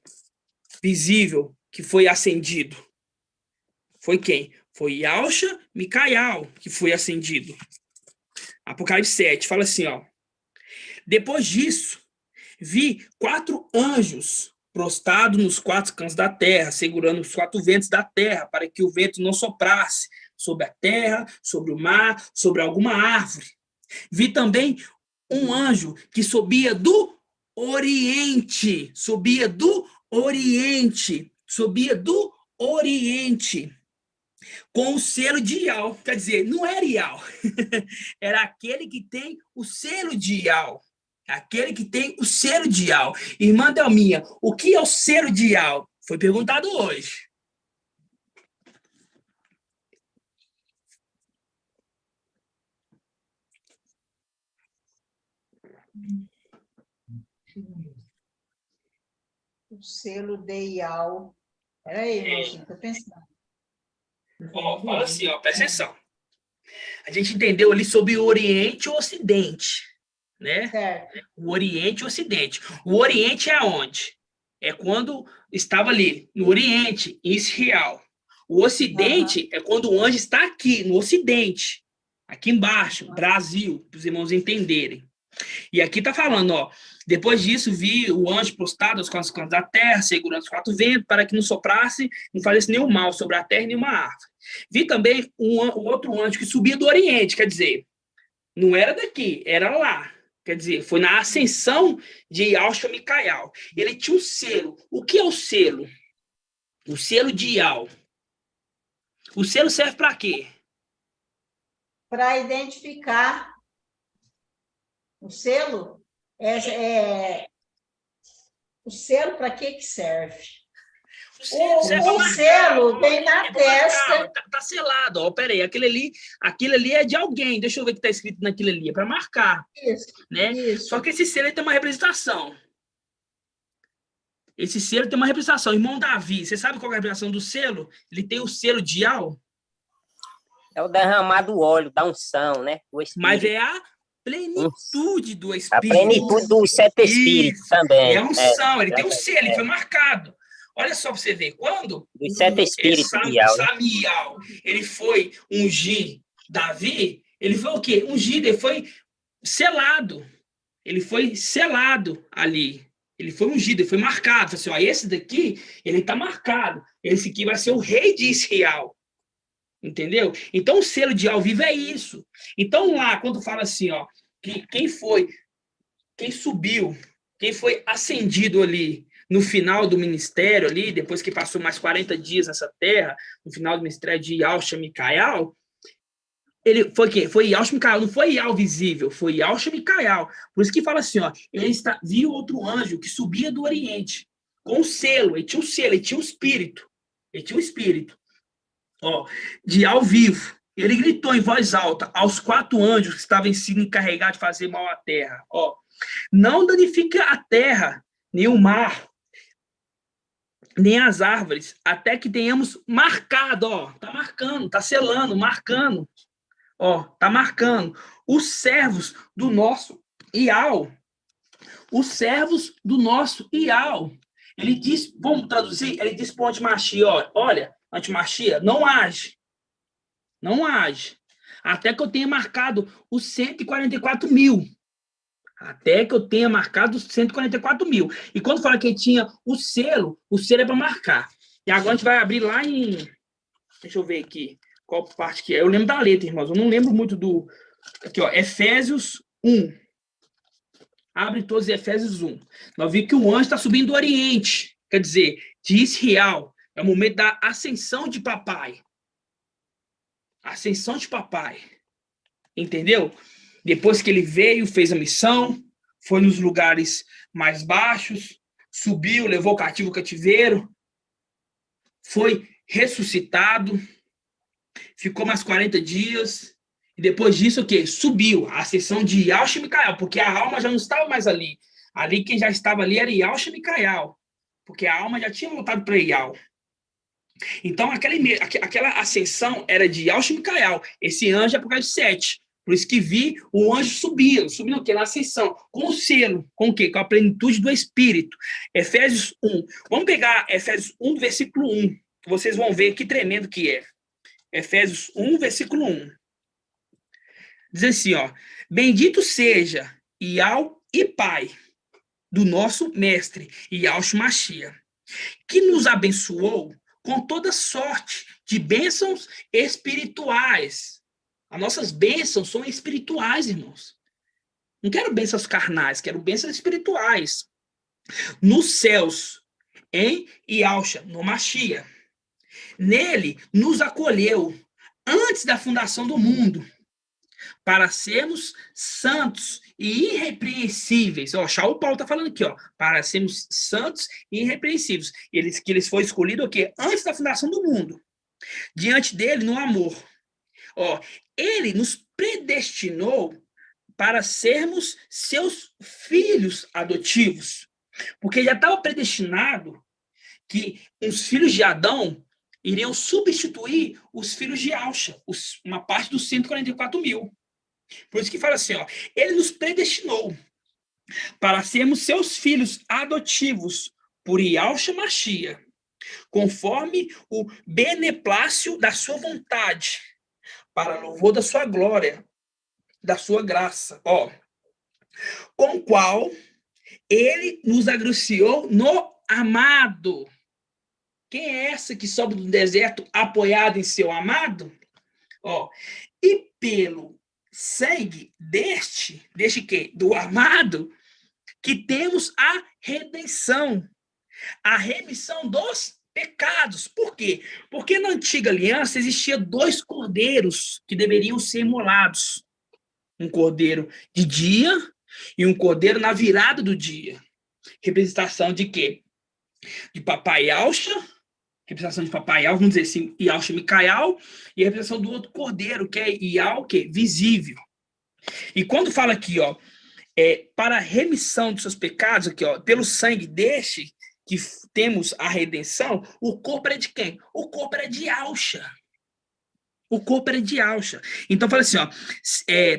visível que foi ascendido. Foi quem? Foi Yalcha Micael que foi ascendido. Apocalipse 7 fala assim, ó. Depois disso, vi 4 anjos prostrados nos 4 cantos da terra, segurando os 4 ventos da terra, para que o vento não soprasse sobre a terra, sobre o mar, sobre alguma árvore. Vi também um anjo que subia do Oriente, subia do Oriente, com o selo de Ial. Quer dizer, não era Ial, era aquele que tem o selo de Ial. Aquele que tem o selo de Ial. Irmã Delminha, o que é o selo de Ial? Foi perguntado hoje. O selo de Ial. Peraí, estou pensando. Ó, fala assim, ó, presta atenção. A gente entendeu ali sobre o Oriente e o Ocidente, né? Certo. O Oriente e o Ocidente. O Oriente é aonde? É quando estava ali, no Oriente, em Israel. O Ocidente é quando o anjo está aqui, no Ocidente. Aqui embaixo, Brasil, para os irmãos entenderem. E aqui está falando, ó. Depois disso, vi o anjo prostrado aos 4 cantos da terra, segurando os 4 ventos, para que não soprasse, não fizesse nenhum mal sobre a terra e nenhuma árvore. Vi também o outro anjo que subia do Oriente, quer dizer, não era daqui, era lá. Quer dizer, foi na ascensão de Yalcha Micael. Ele tinha um selo. O que é o selo? O selo de Ial. O selo serve para quê? para identificar o selo. O selo, para que serve? O selo vem na testa. Está selado, ó, peraí, aquilo ali é de alguém, deixa eu ver o que está escrito naquilo ali, é para marcar. Isso, né? isso. Só que esse selo tem uma representação. Esse selo tem uma representação. Irmão Davi, você sabe qual é a representação do selo? Ele tem o selo de Al. É o derramado óleo da unção, né? O Espírito. Mas é a plenitude do Espírito. A plenitude dos 7 Espíritos também. É a unção, ele tem o selo, ele foi marcado. Olha só para você ver, quando os 7 Espíritos de Al, Samial, ele foi ungir Davi, ele foi o quê? Ungido, ele foi selado. Ele foi selado ali. Ele foi ungido, ele foi marcado. Assim, ó, esse daqui, ele está marcado. Esse aqui vai ser o rei de Israel. Entendeu? Então, o selo de ao vivo é isso. Então, lá, quando fala assim, ó, que quem subiu, quem foi ascendido ali no final do ministério ali, depois que passou mais 40 dias nessa terra, no final do ministério de Yahshua Micael, ele foi quem? Foi Yahshua Micael, não foi Yahweh visível, foi Yahshua Micael. Por isso que fala assim, ó, viu outro anjo que subia do Oriente, com o selo, ele tinha um selo, ele tinha um espírito, ó, de ao vivo. Ele gritou em voz alta aos 4 anjos que estavam sendo encarregados de fazer mal à terra, ó, não danifique a terra, nem o mar, nem as árvores, até que tenhamos marcado, ó, tá marcando, tá selando, marcando, ó, tá marcando os servos do nosso Ial. Os servos do nosso Ial. Ele diz, vamos traduzir, ele diz para o Antimachia, ó, olha, Antimachia, não age, até que eu tenha marcado os 144 mil. Até que eu tenha marcado os 144 mil. E quando fala que ele tinha o selo é para marcar. E agora a gente vai abrir lá em... Deixa eu ver aqui qual parte que é. Eu lembro da letra, irmãos. Eu não lembro muito do... Aqui, ó. Efésios 1. Abre todos os Efésios 1. Nós vimos que o anjo está subindo do Oriente. Quer dizer, de Israel. É o momento da ascensão de papai. Ascensão de papai. Entendeu? Depois que ele veio, fez a missão, foi nos lugares mais baixos, subiu, levou o cativo ao cativeiro, foi ressuscitado, ficou mais 40 dias, e depois disso, o quê? Subiu, a ascensão de Yahshua Micael, porque a alma já não estava mais ali. Ali, quem já estava ali era Yahshua Micael, porque a alma já tinha voltado para Yahweh. Então, aquela ascensão era de Yahshua Micael. Esse anjo é por causa de 7. Por isso que vi o anjo subindo o quê? Na ascensão, com o selo, com o quê? Com a plenitude do Espírito. Efésios 1. Vamos pegar Efésios 1, versículo 1, que vocês vão ver que tremendo que é. Efésios 1, versículo 1. Diz assim, ó, bendito seja Ial e Pai do nosso mestre, Yahshua Mashiach, que nos abençoou com toda sorte de bênçãos espirituais. As nossas bênçãos são espirituais, irmãos. Não quero bênçãos carnais, quero bênçãos espirituais. Nos céus, em Yahshua, no Mashiach. Nele nos acolheu antes da fundação do mundo, para sermos santos e irrepreensíveis. Ó, Shaul Paulo está falando aqui, ó, para sermos santos e irrepreensíveis. Que eles foram escolhidos o quê? Antes da fundação do mundo. Diante dele, no amor. Ó, ele nos predestinou para sermos seus filhos adotivos. Porque já estava predestinado que os filhos de Adão iriam substituir os filhos de Yahshua, uma parte dos 144 mil. Por isso que fala assim, ó, ele nos predestinou para sermos seus filhos adotivos por Yahshua Mashiach, conforme o beneplácito da sua vontade, para louvor da sua glória, da sua graça, ó, com o qual ele nos agraciou no amado. Quem é essa que sobe do deserto apoiada em seu amado? Ó, e pelo sangue deste quê? Do amado, que temos a redenção, a remissão dos pecados. Por quê? Porque na antiga aliança existia 2 cordeiros que deveriam ser imolados. Um cordeiro de dia e um cordeiro na virada do dia. Representação de quê? De Papai Yauxa, representação de Papai Yauxa, vamos dizer assim, Yauxa Micael, e a representação do outro cordeiro, que é Iau, que é visível. E quando fala aqui, ó, para a remissão dos seus pecados, aqui, ó, pelo sangue deste, que temos a redenção, o corpo é de quem? O corpo é de Yauxa. O corpo era de Yauxa. Então, fala assim, ó,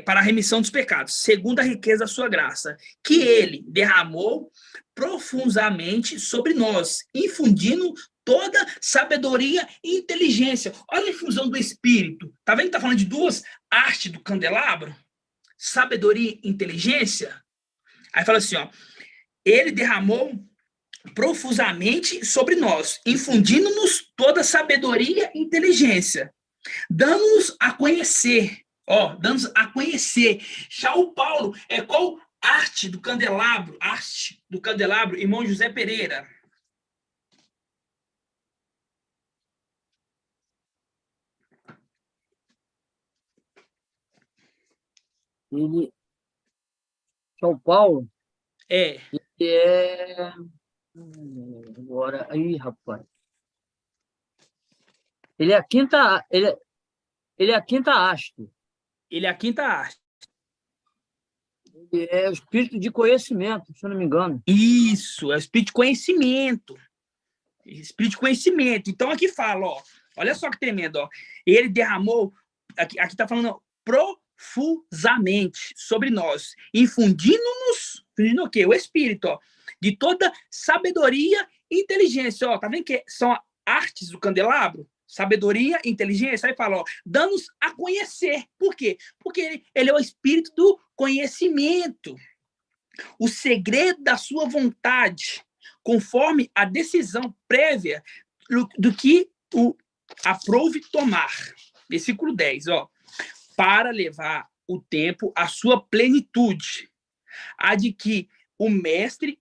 para a remissão dos pecados, segundo a riqueza da sua graça, que ele derramou profundamente sobre nós, infundindo toda sabedoria e inteligência. Olha a infusão do Espírito. Tá vendo que tá falando de 2 artes do candelabro? Sabedoria e inteligência. Aí fala assim, ó, ele derramou profusamente sobre nós, infundindo-nos toda sabedoria e inteligência, dando-nos a conhecer, dando-nos a conhecer. Já o Paulo, qual arte do candelabro? Arte do candelabro, irmão José Pereira. São Paulo? É. Agora, aí, rapaz. Ele é a quinta. Ele é a quinta haste. Ele é a quinta haste. Ele é o espírito de conhecimento, se eu não me engano. Isso, é o espírito de conhecimento. Espírito de conhecimento. Então aqui fala, ó. Olha só que tremendo, ó. Ele derramou, aqui está falando profusamente sobre nós, infundindo-nos, o quê? O Espírito, ó, de toda sabedoria e inteligência. Ó, tá vendo que são artes do candelabro? Sabedoria e inteligência. Aí fala, ó, dando-nos a conhecer. Por quê? Porque ele é o Espírito do conhecimento. O segredo da sua vontade, conforme a decisão prévia do que o aprove tomar. Versículo 10, ó. Para levar o tempo à sua plenitude, a de que o mestre,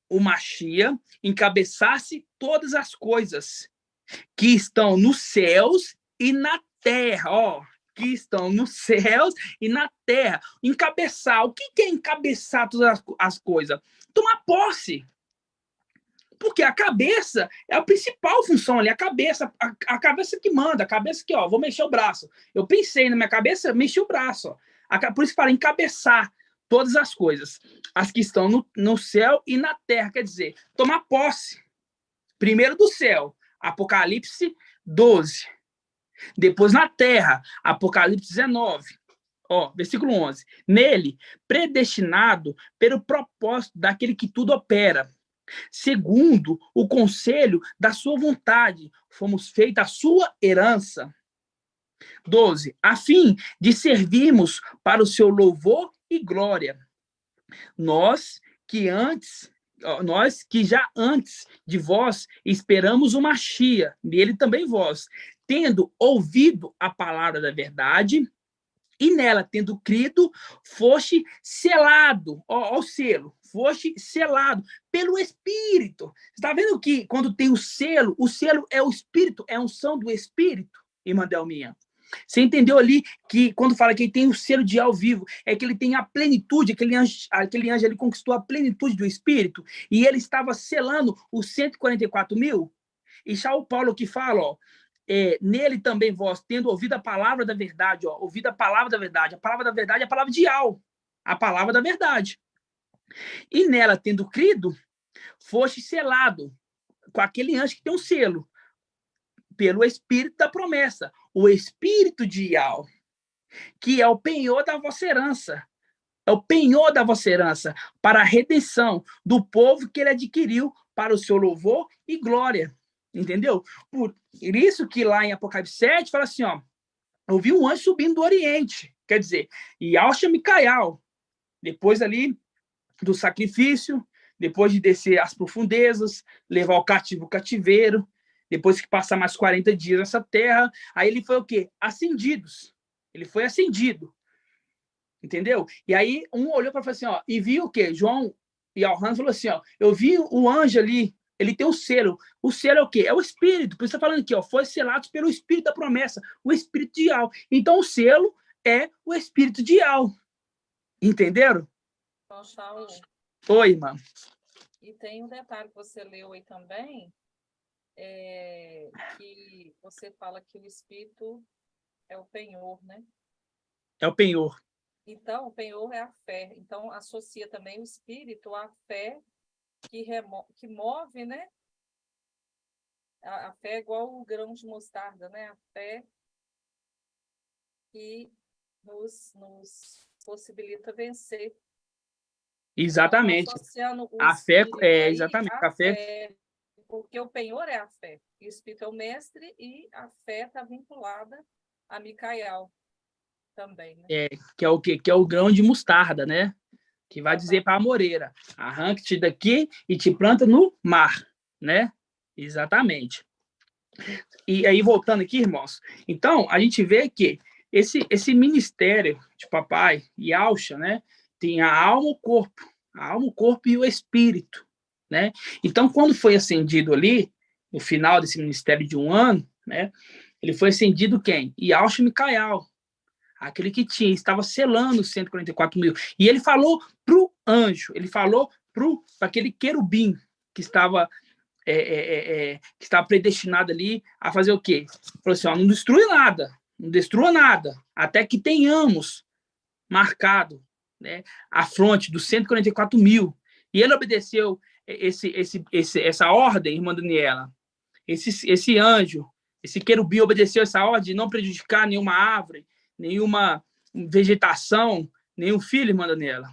o Machia, encabeçasse todas as coisas que estão nos céus e na terra, ó, que estão nos céus e na terra. Encabeçar. O que é encabeçar todas as coisas? Tomar posse. Porque a cabeça é a principal função ali, a cabeça que manda, a cabeça que, ó, vou mexer o braço. Eu pensei na minha cabeça, mexi o braço, ó. Por isso fala encabeçar todas as coisas, as que estão no céu e na terra, quer dizer, tomar posse. Primeiro do céu, Apocalipse 12. Depois na terra, Apocalipse 19. Ó, versículo 11. Nele, predestinado pelo propósito daquele que tudo opera, segundo o conselho da sua vontade, fomos feitos a sua herança. 12. A fim de servirmos para o seu louvor e glória. Nós que já antes de vós esperamos o Machia, nele também vós, tendo ouvido a palavra da verdade, e nela, tendo crido, foste selado, ó o selo, foste selado pelo Espírito. Você está vendo que quando tem o selo é o Espírito, é a unção do Espírito, irmã Delminha. Você entendeu ali que quando fala que ele tem o selo de ao vivo, é que ele tem a plenitude, aquele anjo ele conquistou a plenitude do Espírito, e ele estava selando os 144.000. E já o Paulo que fala, ó, nele também vós, tendo ouvido a palavra da verdade, ó, ouvido a palavra da verdade é a palavra de Al, a palavra da verdade. E nela, tendo crido, foste selado com aquele anjo que tem um selo, pelo Espírito da promessa, o Espírito de Al, que é o penhor da vossa herança. É o penhor da vossa herança para a redenção do povo que ele adquiriu para o seu louvor e glória. Entendeu? Por isso que lá em Apocalipse 7 fala assim, ó, eu vi um anjo subindo do Oriente, quer dizer, Yauxa Micael, depois ali do sacrifício, depois de descer às profundezas, levar o cativo o cativeiro, depois que passar mais 40 dias nessa terra, aí ele foi o quê? Ascendidos. Ele foi ascendido. Entendeu? E aí um olhou para falar assim, ó, e viu o quê? João e Alhan falou assim, ó, eu vi o anjo ali ele tem um selo. O selo é o quê? É o Espírito. Por isso está falando aqui, ó, foi selado pelo Espírito da promessa, o Espírito de Yahweh. Então, o selo é o Espírito de Yahweh. Entenderam? Então, Shaul, Oi, irmã. e tem um detalhe que você leu aí também, que você fala que o Espírito é o penhor, né? É o penhor. Então, o penhor é a fé. Então, associa também o Espírito à fé que move, né? A fé é igual o grão de mostarda, né? A fé que nos possibilita vencer. Exatamente. Então, associando o A fé Espírito exatamente. à fé, porque o penhor é a fé. O Espírito é o mestre e a fé está vinculada a Micael também, né? Que é o quê? Que é o grão de mostarda, né? Que vai dizer para a amoreira, arranque-te daqui e te planta no mar, né? Exatamente. E aí, voltando aqui, irmãos, então, a gente vê que esse ministério de papai e Alcha, né? Tem a alma, o corpo e o espírito, né? Então, quando foi acendido ali, no final desse ministério de 1 ano, né? Ele foi acendido quem? Yaush Micael, aquele que estava selando os 144 mil. E ele falou para o anjo, ele falou para aquele querubim que estava predestinado ali a fazer o quê? Falou assim, ó, não destrua nada, até que tenhamos marcado, né, a fronte dos 144 mil. E ele obedeceu essa ordem, irmã Daniela. Esse anjo, esse querubim obedeceu essa ordem de não prejudicar nenhuma árvore, nenhuma vegetação, nenhum filho, irmã Daniela.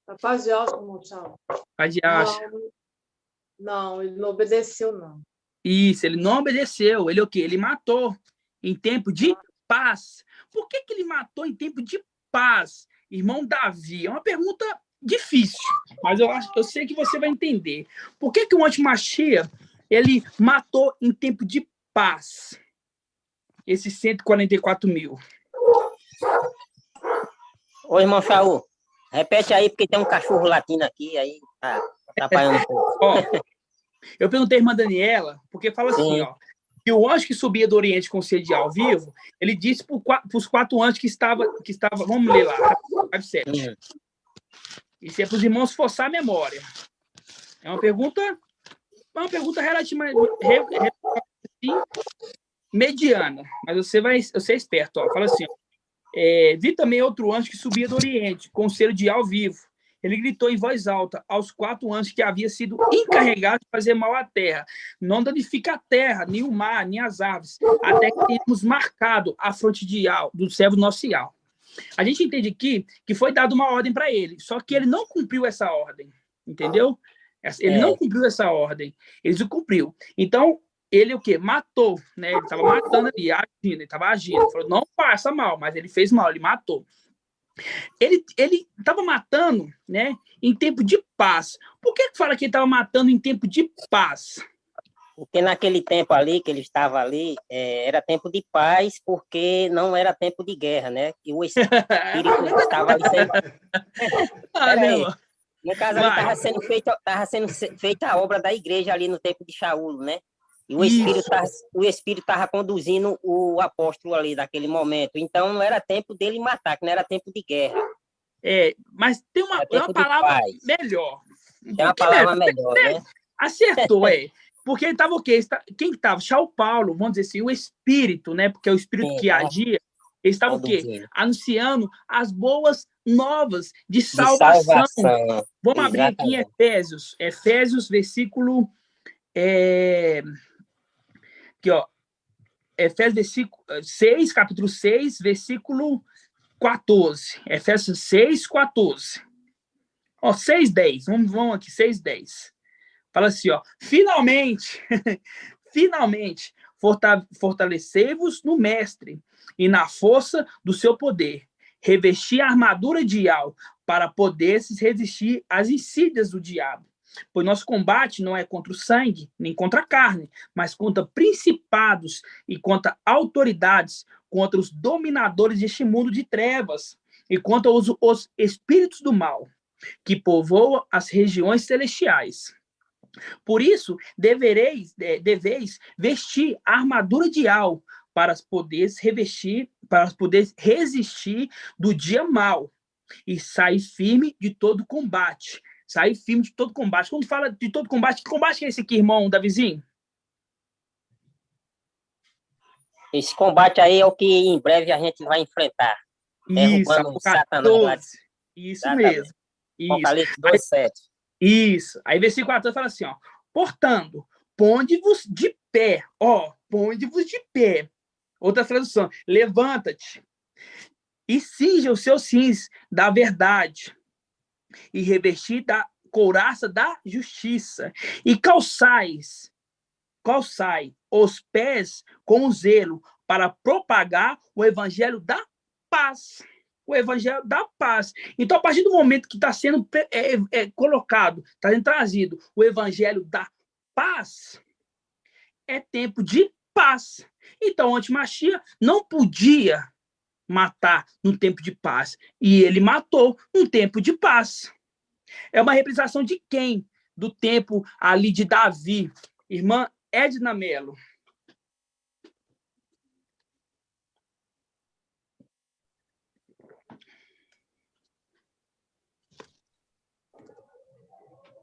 Rapaz de Alcha, Monchal. Paz de Alcha. Não, ele não obedeceu, não. Isso, ele não obedeceu. Ele o quê? Ele matou em tempo de paz. Por que ele matou em tempo de paz, irmão Davi? É uma pergunta difícil, mas eu sei que você vai entender. Por que o Antimachia ele matou em tempo de paz esses 144 mil? Ô, irmão Shaul, repete aí, porque tem um cachorro latindo aqui, aí tá atrapalhando um pouco. Ó, eu perguntei à irmã Daniela, porque fala assim, ó, que o anjo que subia do Oriente com sede de ao vivo, ele disse para os 4 anjos que estava, vamos ler lá, 7. Isso é para os irmãos forçar a memória. É uma pergunta relativamente mediana, mas você é esperto, ó. Fala assim, ó, vi também outro anjo que subia do Oriente com selo de ao vivo. Ele gritou em voz alta aos 4 anjos que havia sido encarregado de fazer mal à terra. Não danifica a terra, nem o mar, nem as aves, até que tenhamos marcado a fronte do servo nosso Ial. A gente entende aqui que foi dada uma ordem para ele, só que ele não cumpriu essa ordem, entendeu? Ele não cumpriu essa ordem, ele não cumpriu. Então, ele o quê? Matou, né? Ele estava matando ali, agindo, ele estava agindo. Ele falou, não faça mal, mas ele fez mal, ele matou. Ele estava matando, né, em tempo de paz. Por que fala que ele estava matando em tempo de paz? Porque naquele tempo ali, que ele estava ali, era tempo de paz, porque não era tempo de guerra, né? E o Espírito estava ali sendo... No caso, ali estava sendo feita a obra da igreja ali no tempo de Shaul, né? E o Espírito estava conduzindo o apóstolo ali naquele momento. Então, não era tempo dele matar, que não era tempo de guerra. Mas tem uma palavra melhor. Tem uma palavra melhor, né? Acertou, Porque ele estava o quê? Quem estava? Shaul Paulo, vamos dizer assim, o Espírito, né? Porque é o Espírito que agia. Ele estava o quê? Anunciando as boas novas de salvação. Vamos abrir aqui em Efésios, versículo... Aqui, ó, Efésios 6, capítulo 6, versículo 14. Efésios 6, 14. Ó, 6, 10. Vamos aqui, 6, 10. Fala assim, ó, finalmente, fortalecei-vos no mestre e na força do seu poder. Revesti a armadura de Ial para poder resistir às insídias do diabo. Pois nosso combate não é contra o sangue, nem contra a carne, mas contra principados e contra autoridades, contra os dominadores deste mundo de trevas, e contra os espíritos do mal, que povoam as regiões celestiais. Por isso, deveis vestir a armadura de alvo para poderes resistir do dia mau e sair firme de todo combate. Sair firme de todo combate. Quando fala de todo combate, que combate é esse aqui, irmão Davizinho? Esse combate aí é o que em breve a gente vai enfrentar. Isso, Satanás. Isso mesmo. Apocalipse 2:7. Isso. Aí versículo 14 fala assim, ó. Portanto, ponde-vos de pé. Ó, ponde-vos de pé. Outra tradução. Levanta-te e cinja os seus cintos da verdade e revestir da couraça da justiça e calçai os pés com zelo para propagar o evangelho da paz. O evangelho da paz. Então, a partir do momento que está sendo colocado, está sendo trazido o evangelho da paz, é tempo de paz. Então, o antimachia não podia matar no tempo de paz. E ele matou no tempo de paz. É uma representação de quem? Do tempo ali de Davi. Irmã Edna Mello.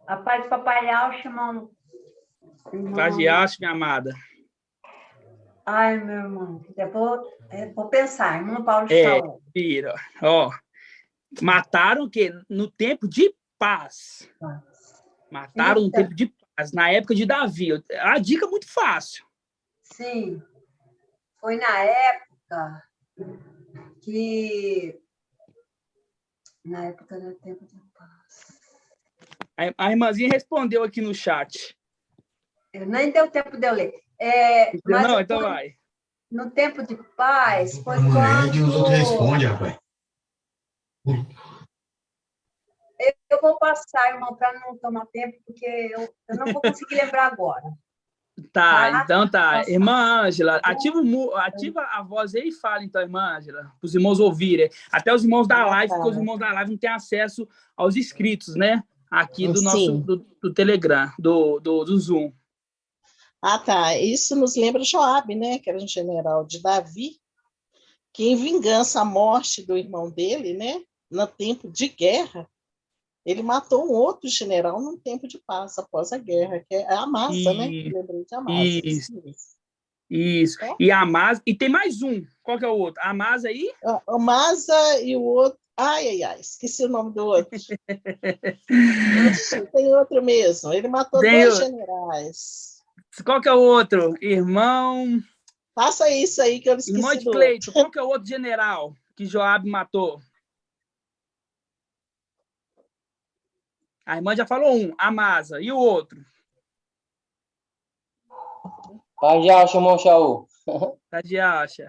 A paz do Papai Alcho, irmão. Paz de Alcho, minha amada. Ai, meu irmão, eu vou pensar, irmão Paulo Saul. Vira. Ó, mataram o quê? No tempo de paz. Mataram no tempo de paz, na época de Davi. A dica é muito fácil. Sim. Foi na época que... Na época do tempo de paz. A irmãzinha respondeu aqui no chat. Nem deu tempo de eu ler. Mas não, então vai. No tempo de paz, foi quando... Os outros respondem, rapaz. Eu vou passar, irmão, para não tomar tempo, porque eu não vou conseguir lembrar agora. Tá, então tá. Irmã Ângela, ativa a voz aí e fala, então, irmã Ângela, para os irmãos ouvirem. Até os irmãos da live, porque os irmãos da live não têm acesso aos inscritos, né? Aqui do nosso do Telegram, do Zoom. Ah, tá. Isso nos lembra Joabe, né? Que era um general de Davi, que em vingança à morte do irmão dele, né? No tempo de guerra, ele matou um outro general num tempo de paz, após a guerra, que é a Amasa, né? Lembrei de Amasa. Isso. E a Amasa, e tem mais um. Qual que é o outro? A Amasa aí? A Amasa e o outro. Ai, esqueci o nome do outro. Tem outro mesmo. Ele matou dois generais. Qual que é o outro? Irmão... Faça isso aí que eu esqueci. Irmão de Cleito, qual que é o outro general que Joabe matou? A irmã já falou um, Amasa. E o outro? Paz de Alcho, irmão Shaul. Paz de Alcho.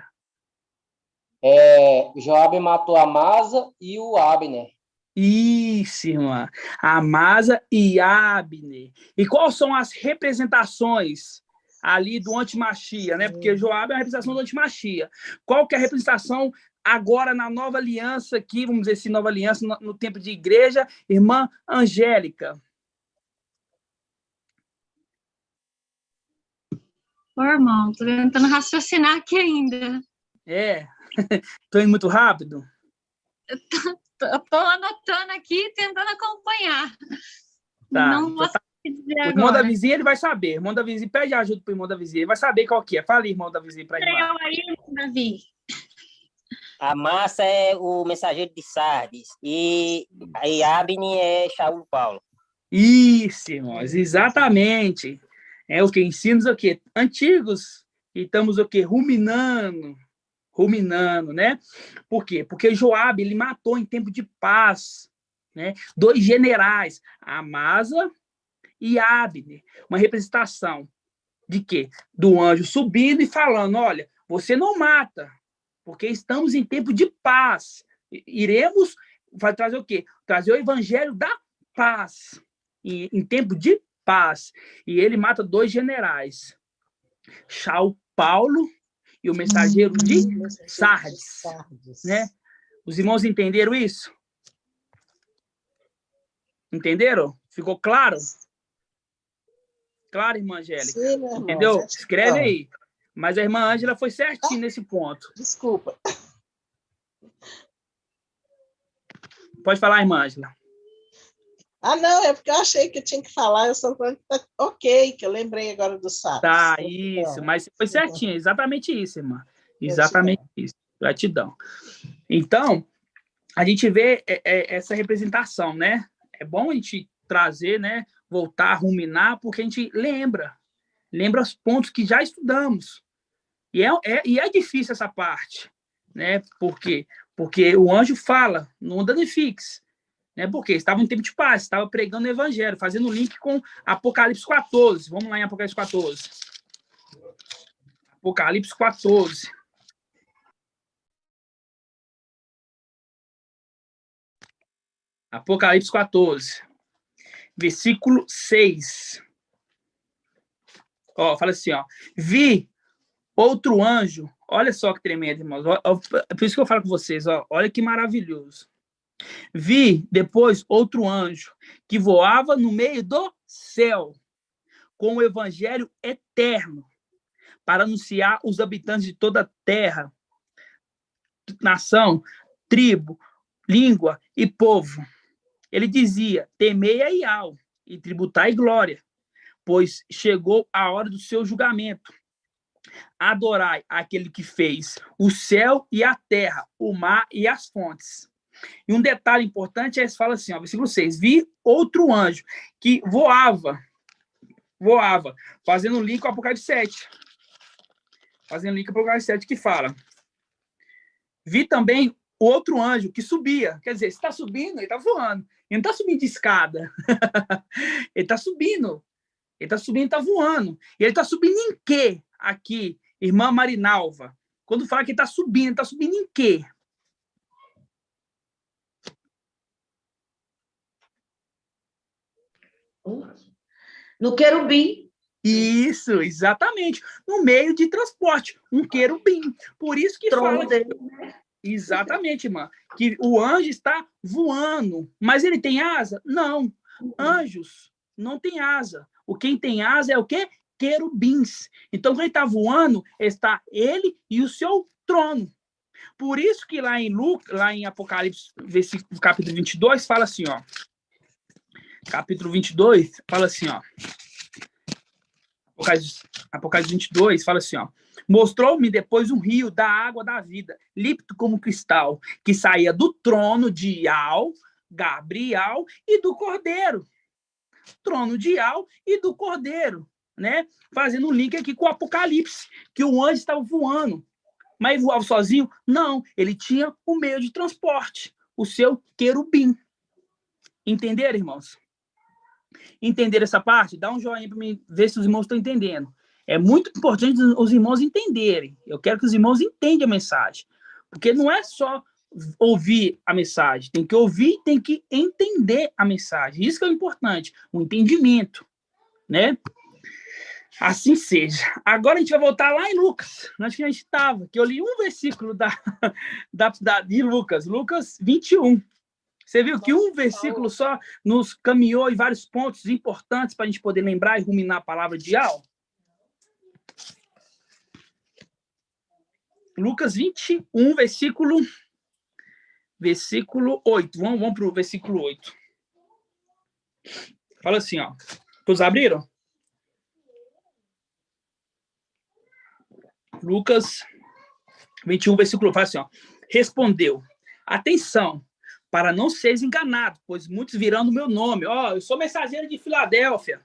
Joabe matou Amasa e o Abner. Isso, irmã. Amasa e Abner. E quais são as representações ali do antimachia, né? Porque Joabe é a representação do antimachia. Qual que é a representação agora na nova aliança aqui, vamos dizer assim, nova aliança no tempo de igreja, irmã Angélica? Ô, irmão, tô tentando raciocinar aqui ainda. Tô indo muito rápido? Eu tô anotando aqui, tentando acompanhar. Tá. Não vou dizer agora. O irmão da vizinha, ele vai saber. O irmão da vizinha, pede ajuda pro irmão da vizinha. Ele vai saber qual que é. Fala aí, irmão da vizinha, pra irmã. Eu aí, Davi. A Massa é o mensageiro de Sardes. E Abner é Shaul Paulo. Isso, irmãos. Exatamente. É o que? Ensinos o quê? Antigos. E estamos o quê? Ruminando, né? Por quê? Porque Joabe, ele matou em tempo de paz, né? Dois generais, Amasa e Abner. Uma representação de quê? Do anjo subindo e falando, olha, você não mata, porque estamos em tempo de paz. Iremos trazer o quê? Trazer o evangelho da paz. Em tempo de paz. E ele mata dois generais, Shaul Paulo e o mensageiro de Sardes, né? Os irmãos entenderam isso? Entenderam? Ficou claro? Claro, irmã Angélica? Sim, meu irmão, entendeu? gente, Escreve não. aí. Mas a irmã Ângela foi certinho nesse ponto. Desculpa. Pode falar, irmã Ângela. Ah, não, é porque eu achei que eu tinha que falar, eu só falando que tá ok, que eu lembrei agora do sapo. Tá, isso, mas foi certinho, exatamente isso, irmã. Exatamente isso. Gratidão. Então, a gente vê essa representação, né? É bom a gente trazer, né? Voltar, ruminar, porque a gente lembra os pontos que já estudamos. E é difícil essa parte, né? Por quê? Porque o anjo fala, não danifique-se. Né? Porque estava em tempo de paz, estava pregando o evangelho, fazendo link com Apocalipse 14. Vamos lá em Apocalipse 14. Apocalipse 14. Apocalipse 14. Versículo 6. Ó, fala assim, ó. Vi outro anjo. Olha só que tremendo, irmãos. Por isso que eu falo com vocês, ó. Olha que maravilhoso. Vi depois outro anjo que voava no meio do céu com o evangelho eterno para anunciar os habitantes de toda a terra, nação, tribo, língua e povo. Ele dizia: temei a Iau e tributai glória, pois chegou a hora do seu julgamento. Adorai aquele que fez o céu e a terra, o mar e as fontes. E um detalhe importante é que fala assim, ó, versículo 6, vi outro anjo que voava, fazendo link com o Apocalipse 7. Fazendo link com o Apocalipse 7 que fala. Vi também outro anjo que subia, quer dizer, se está subindo, ele está voando. Ele não está subindo de escada. Ele está subindo. Ele está subindo, está voando. E ele está subindo em quê? Aqui, irmã Marinalva. Quando fala que ele está subindo em quê? No querubim. Isso, exatamente. No meio de transporte, um querubim. Por isso que Trono fala... dele, né? Exatamente, irmã. Que o anjo está voando. Mas ele tem asa? Não. Anjos não têm asa. O quem tem asa é o quê? Querubins. Então, quando ele está voando, está ele e o seu trono. Por isso que lá em Apocalipse, versículo, capítulo 22, fala assim, ó. Capítulo 22, fala assim, ó. Apocalipse 22, fala assim, ó. Mostrou-me depois um rio da água da vida, límpido como cristal, que saía do trono de Iau, Gabriel e do Cordeiro. Trono de Iau e do Cordeiro, né? Fazendo um link aqui com o Apocalipse, que o anjo estava voando. Mas voava sozinho? Não, ele tinha o meio de transporte, o seu querubim. Entenderam, irmãos? Entenderam essa parte? Dá um joinha para mim ver se os irmãos estão entendendo. É muito importante os irmãos entenderem. Eu quero que os irmãos entendam a mensagem. Porque não é só ouvir a mensagem. Tem que ouvir e tem que entender a mensagem. Isso que é importante. O entendimento. Né? Assim seja. Agora a gente vai voltar lá em Lucas. Onde que a gente estava. Que eu li um versículo de Lucas. Lucas 21. Você viu que um versículo só nos caminhou em vários pontos importantes para a gente poder lembrar e ruminar a palavra de Iau? Lucas 21, versículo 8. Vamos para o versículo 8. Fala assim, ó. Todos abriram? Lucas 21, versículo 8. Fala assim, ó. Respondeu. Atenção, para não seres enganado, pois muitos virão no meu nome. Ó, eu sou mensageiro de Filadélfia.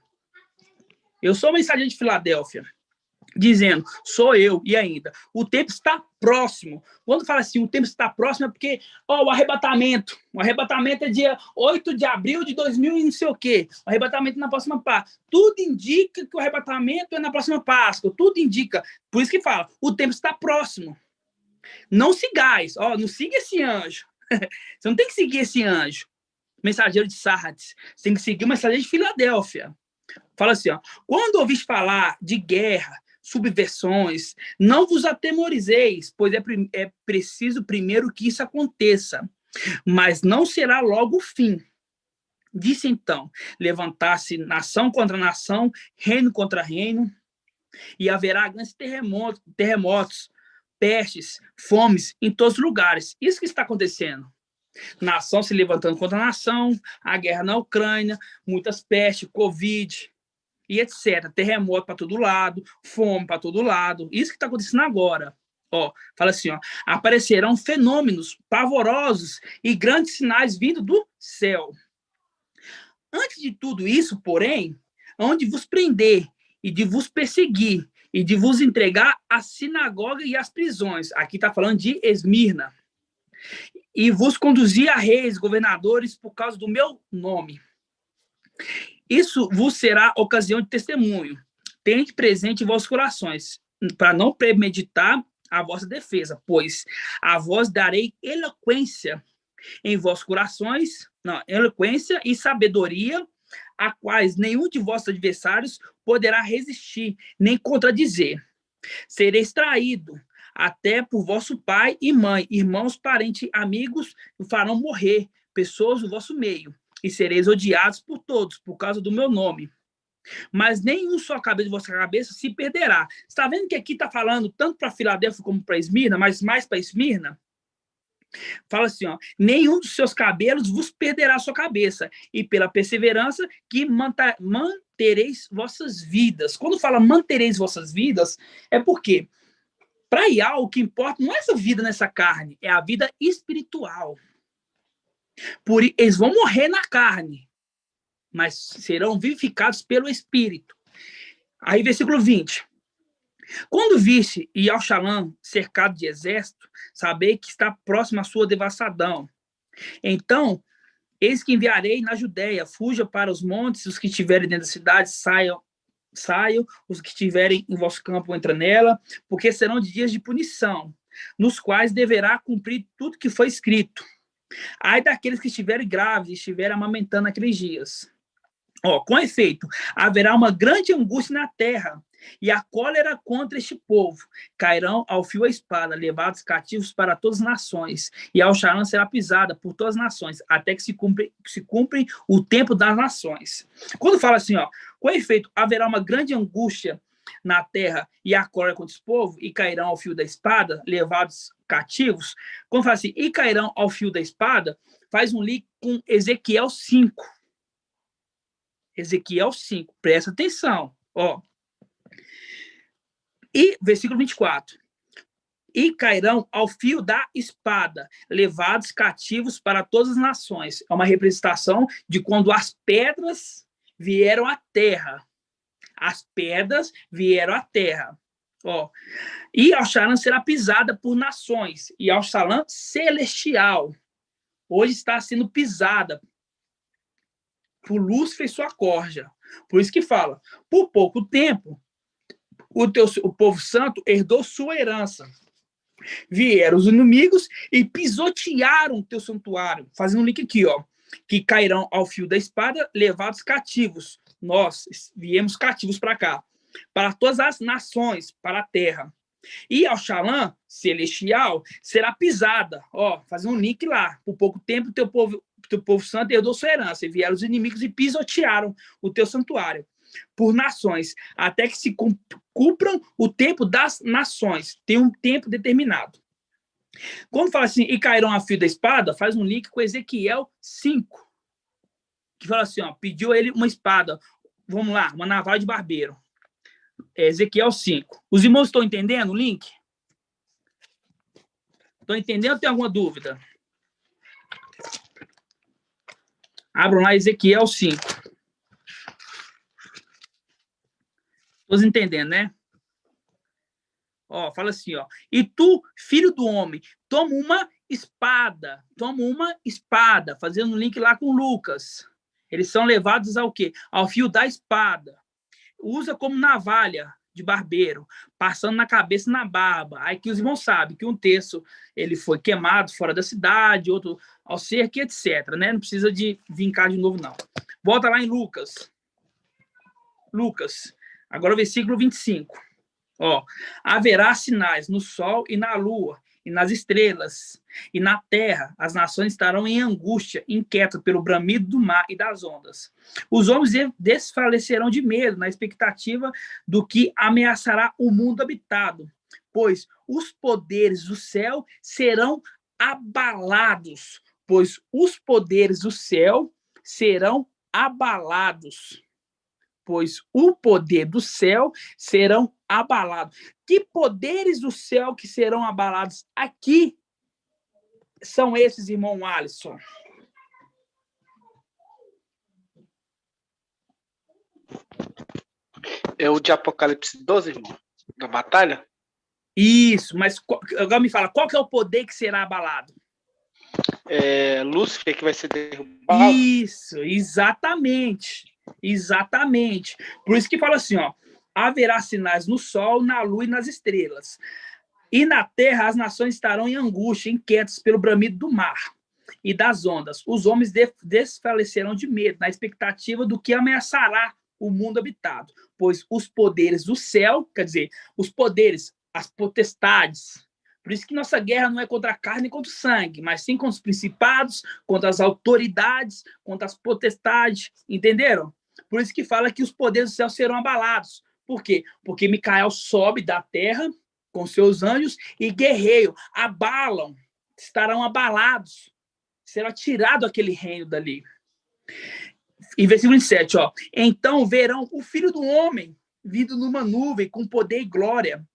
Dizendo, sou eu, e ainda, o tempo está próximo. Quando fala assim, o tempo está próximo, é porque, o arrebatamento é dia 8 de abril de 2000 e não sei o quê, o arrebatamento na próxima Páscoa. Tudo indica que o arrebatamento é na próxima Páscoa, tudo indica. Por isso que fala, o tempo está próximo. Não sigais, não siga esse anjo. Você não tem que seguir esse anjo, mensageiro de Sardes. Você tem que seguir o mensageiro de Filadélfia. Fala assim, ó, quando ouviste falar de guerra, subversões. Não vos atemorizeis, pois é preciso primeiro que isso aconteça, mas não será logo o fim. Disse então, levantar-se nação contra nação, reino contra reino, e haverá grandes terremotos, pestes, fomes em todos os lugares. Isso que está acontecendo. Nação se levantando contra nação, a guerra na Ucrânia, muitas pestes, Covid, e etc. Terremoto para todo lado, fome para todo lado. Isso que está acontecendo agora. Ó, fala assim, ó, aparecerão fenômenos pavorosos e grandes sinais vindo do céu. Antes de tudo isso, porém, onde vos prender e de vos perseguir e de vos entregar à sinagoga e às prisões. Aqui está falando de Esmirna. E vos conduzir a reis, governadores, por causa do meu nome. Isso vos será ocasião de testemunho. Tende presente em vossos corações, para não premeditar a vossa defesa, pois a vós darei eloquência em vossos corações, eloquência e sabedoria, a quais nenhum de vossos adversários poderá resistir, nem contradizer. Sereis traído até por vosso pai e mãe, irmãos, parentes, amigos, farão morrer pessoas do vosso meio, e sereis odiados por todos, por causa do meu nome. Mas nenhum só cabelo de vossa cabeça se perderá. Está vendo que aqui está falando tanto para Filadélfia como para Esmirna, mas mais para Esmirna? Fala assim, ó, nenhum dos seus cabelos vos perderá a sua cabeça, e pela perseverança que mantereis vossas vidas. Quando fala mantereis vossas vidas, é porque para Iá, o que importa não é essa vida nessa carne, é a vida espiritual. Eles vão morrer na carne, mas serão vivificados pelo Espírito. Aí, versículo 20. Quando viste Ial-Shalom cercado de exército, sabei que está próximo à sua devassação. Então, eis que enviarei na Judéia, fuja para os montes, os que estiverem dentro da cidade, saiam, os que estiverem em vosso campo, entrem nela, porque serão dias de punição, nos quais deverá cumprir tudo que foi escrito. Ai daqueles que estiverem grávidos e estiverem amamentando naqueles dias. Ó, com efeito, haverá uma grande angústia na terra, e a cólera contra este povo. Cairão ao fio a espada, levados cativos para todas as nações, e Al-Shalom será pisada por todas as nações, até que se cumpre o tempo das nações. Quando fala assim, ó, com efeito, haverá uma grande angústia na terra, e a cólera contra esse povo, e cairão ao fio da espada, levados cativos. Quando fala assim, e cairão ao fio da espada, faz um link com Ezequiel 5. Ezequiel 5, presta atenção, ó. E, versículo 24. E cairão ao fio da espada, levados cativos para todas as nações. É uma representação de quando as pedras vieram à terra. As pedras vieram à terra. Ó. E Al-Shalom será pisada por nações. E Al-Shalom celestial. Hoje está sendo pisada por Lúcifer e sua corja. Por isso que fala, por pouco tempo, o povo santo herdou sua herança. Vieram os inimigos e pisotearam o teu santuário. Fazendo um link aqui, ó. Que cairão ao fio da espada, levados cativos. Nós viemos cativos para cá. Para todas as nações, para a terra. E Al-Shalom celestial será pisada. Ó, fazendo um link lá. Por pouco tempo, teu povo santo herdou sua herança. E vieram os inimigos e pisotearam o teu santuário. Por nações, até que se cumpram o tempo das nações. Tem um tempo determinado. Quando fala assim, e cairão a fio da espada, faz um link com Ezequiel 5. Que fala assim, ó, pediu a ele uma espada. Vamos lá, uma navalha de barbeiro. Ezequiel 5. Os irmãos estão entendendo o link? Estão entendendo ou tem alguma dúvida? Abram lá Ezequiel 5. Todos entendendo, né? Ó, fala assim, ó. E tu, filho do homem, toma uma espada, fazendo um link lá com Lucas. Eles são levados ao quê? Ao fio da espada. Usa como navalha de barbeiro, passando na cabeça e na barba. Aí que os irmãos sabem que um terço ele foi queimado fora da cidade, outro ao cerco, etc. Né? Não precisa de vincar de novo, não. Volta lá em Lucas. Agora o versículo 25. Ó, haverá sinais no sol e na lua, e nas estrelas, e na terra. As nações estarão em angústia, inquietas pelo bramido do mar e das ondas. Os homens desfalecerão de medo, na expectativa do que ameaçará o mundo habitado, pois os poderes do céu serão abalados. Pois os poderes do céu serão abalados. Pois o poder do céu serão abalados. Que poderes do céu que serão abalados aqui são esses, irmão Alisson? É o de Apocalipse 12, irmão? Da batalha? Isso, mas agora me fala, qual que é o poder que será abalado? Lúcifer, que vai ser derrubado? Isso, exatamente. Exatamente. Por isso que fala assim, ó, haverá sinais no sol, na lua e nas estrelas. E na terra as nações estarão em angústia, inquietas pelo bramido do mar e das ondas. Os homens desfalecerão de medo, na expectativa do que ameaçará o mundo habitado. Pois os poderes do céu, quer dizer, os poderes, as potestades. Por isso que nossa guerra não é contra a carne e contra o sangue, mas sim contra os principados, contra as autoridades, contra as potestades, entenderam? Por isso que fala que os poderes do céu serão abalados. Por quê? Porque Micael sobe da terra com seus anjos e guerreiam, abalam, estarão abalados, será tirado aquele reino dali. Em versículo 27, ó, então verão o Filho do Homem vindo numa nuvem com poder e glória.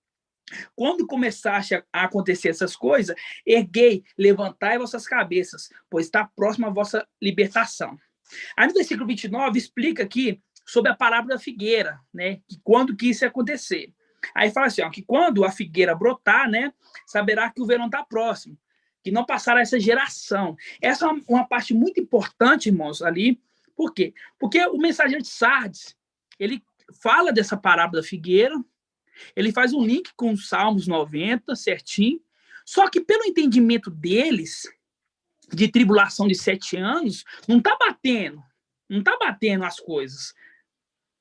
Quando começasse a acontecer essas coisas, erguei, levantai vossas cabeças, pois está próxima a vossa libertação. Aí no versículo 29 explica aqui sobre a parábola da figueira, né? Que quando que isso ia acontecer. Aí fala assim, ó, que quando a figueira brotar, né, saberá que o verão está próximo, que não passará essa geração. Essa é uma parte muito importante, irmãos, ali. Por quê? Porque o mensageiro de Sardes, ele fala dessa parábola da figueira, ele faz um link com os Salmos 90, certinho, só que pelo entendimento deles, de tribulação de 7 anos, não está batendo as coisas,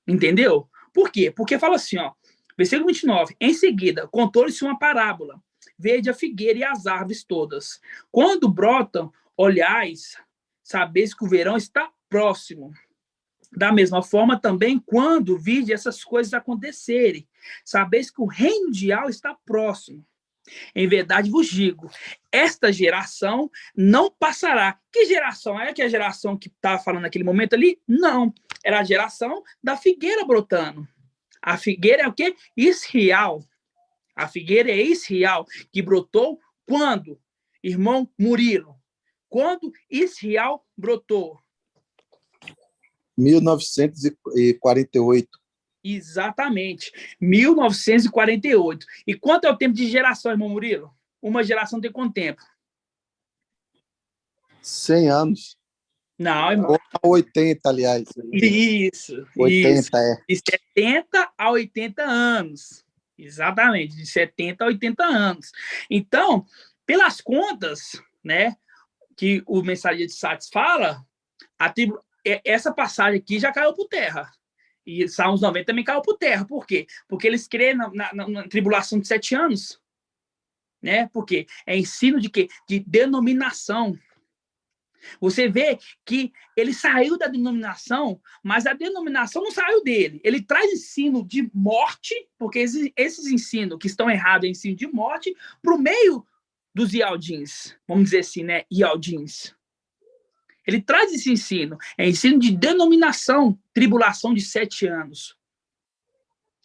entendeu? Por quê? Porque fala assim, ó, versículo 29, em seguida, contou-lhes uma parábola, vede a figueira e as árvores todas. Quando brotam, olhais, sabeis que o verão está próximo. Da mesma forma, também, quando vide essas coisas acontecerem, sabeis que o reino de Al está próximo. Em verdade vos digo, esta geração não passará. Que geração? É que a geração que estava falando naquele momento ali? Não. Era a geração da figueira brotando. A figueira é o quê? Israel. A figueira é Israel, que brotou quando? Irmão Murilo. Quando Israel brotou? 1948. Exatamente, 1948. E quanto é o tempo de geração, irmão Murilo? Uma geração tem quanto tempo? 100 anos. Não, irmão. 80, aliás. Isso. 80, isso. é. De 70 a 80 anos. Exatamente, de 70 a 80 anos. Então, pelas contas, né, que o mensageiro de Sardes fala, essa passagem aqui já caiu por terra. E Salmos 90 também caiu por terra. Por quê? Porque eles creem na tribulação de 7 anos. Né? Porque é ensino de quê? De denominação. Você vê que ele saiu da denominação, mas a denominação não saiu dele. Ele traz ensino de morte, porque esses ensinos que estão errados é ensino de morte, para o meio dos Ialdins. Vamos dizer assim, né? Ialdins. Ele traz esse ensino. É ensino de denominação, tribulação de 7 anos.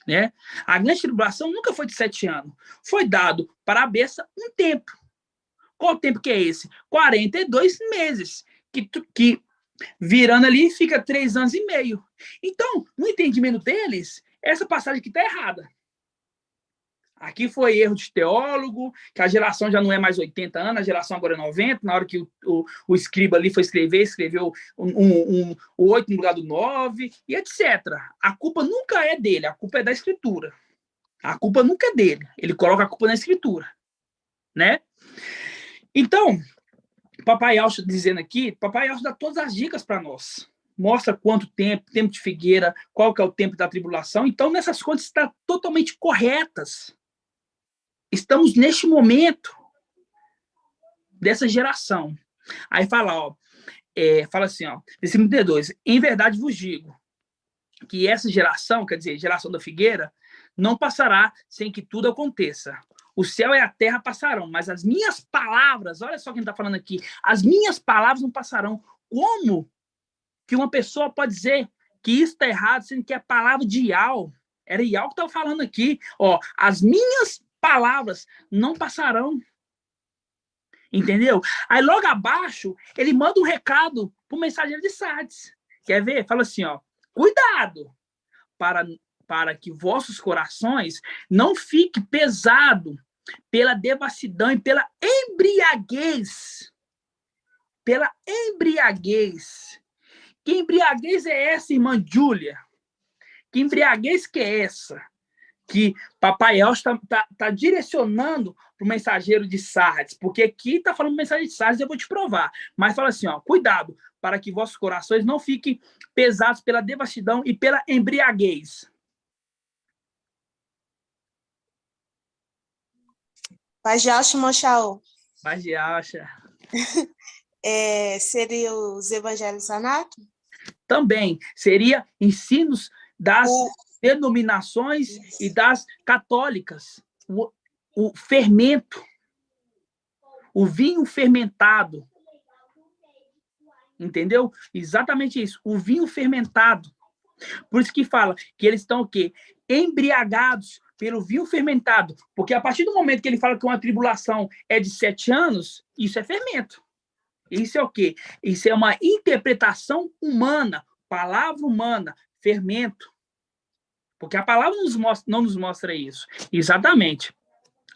Né? A grande tribulação nunca foi de 7 anos. Foi dado para a besta um tempo. Qual tempo que é esse? 42 meses. Que virando ali fica 3 anos e meio. Então, no entendimento deles, essa passagem aqui está errada. Aqui foi erro de teólogo, que a geração já não é mais 80 anos, a geração agora é 90, na hora que o escriba ali foi escreveu o 8 no lugar do 9, e etc. A culpa nunca é dele, a culpa é da escritura. A culpa nunca é dele, ele coloca a culpa na escritura. Né? Então, Papai Alcho dizendo aqui, Papai Alcho dá todas as dicas para nós. mostra quanto tempo de figueira, qual que é o tempo da tribulação. Então, nessas contas estão totalmente corretas. Estamos neste momento dessa geração. Aí fala, ó, fala assim, ó, versículo 32, em verdade vos digo que essa geração, quer dizer, geração da figueira, não passará sem que tudo aconteça. O céu e a terra passarão, mas as minhas palavras, olha só quem está falando aqui, as minhas palavras não passarão. Como que uma pessoa pode dizer que isso está errado, sendo que é a palavra de Iau? Era Iau que estava falando aqui, ó, as minhas palavras não passarão. Entendeu? Aí logo abaixo, ele manda um recado para o mensageiro de Sardes. Quer ver? Fala assim, ó, cuidado para que vossos corações não fiquem pesados pela devassidão e pela embriaguez. Pela embriaguez. Que embriaguez é essa, irmã Júlia? Que embriaguez que é essa? Que Papai Elcio está direcionando para o mensageiro de Sardes, porque aqui está falando mensageiro de Sardes, eu vou te provar. Mas fala assim, ó, cuidado, para que vossos corações não fiquem pesados pela devassidão e pela embriaguez. Paz de Alcha, Monchau. Paz de Alcha. Seria os evangelhos anato? Também. Seria ensinos das denominações e das católicas. O fermento. O vinho fermentado. Entendeu? Exatamente isso. O vinho fermentado. Por isso que fala que eles estão o quê? Embriagados pelo vinho fermentado. Porque a partir do momento que ele fala que uma tribulação é de 7 anos, isso é fermento. Isso é o quê? Isso é uma interpretação humana, palavra humana, fermento. Porque a palavra não nos mostra isso. Exatamente.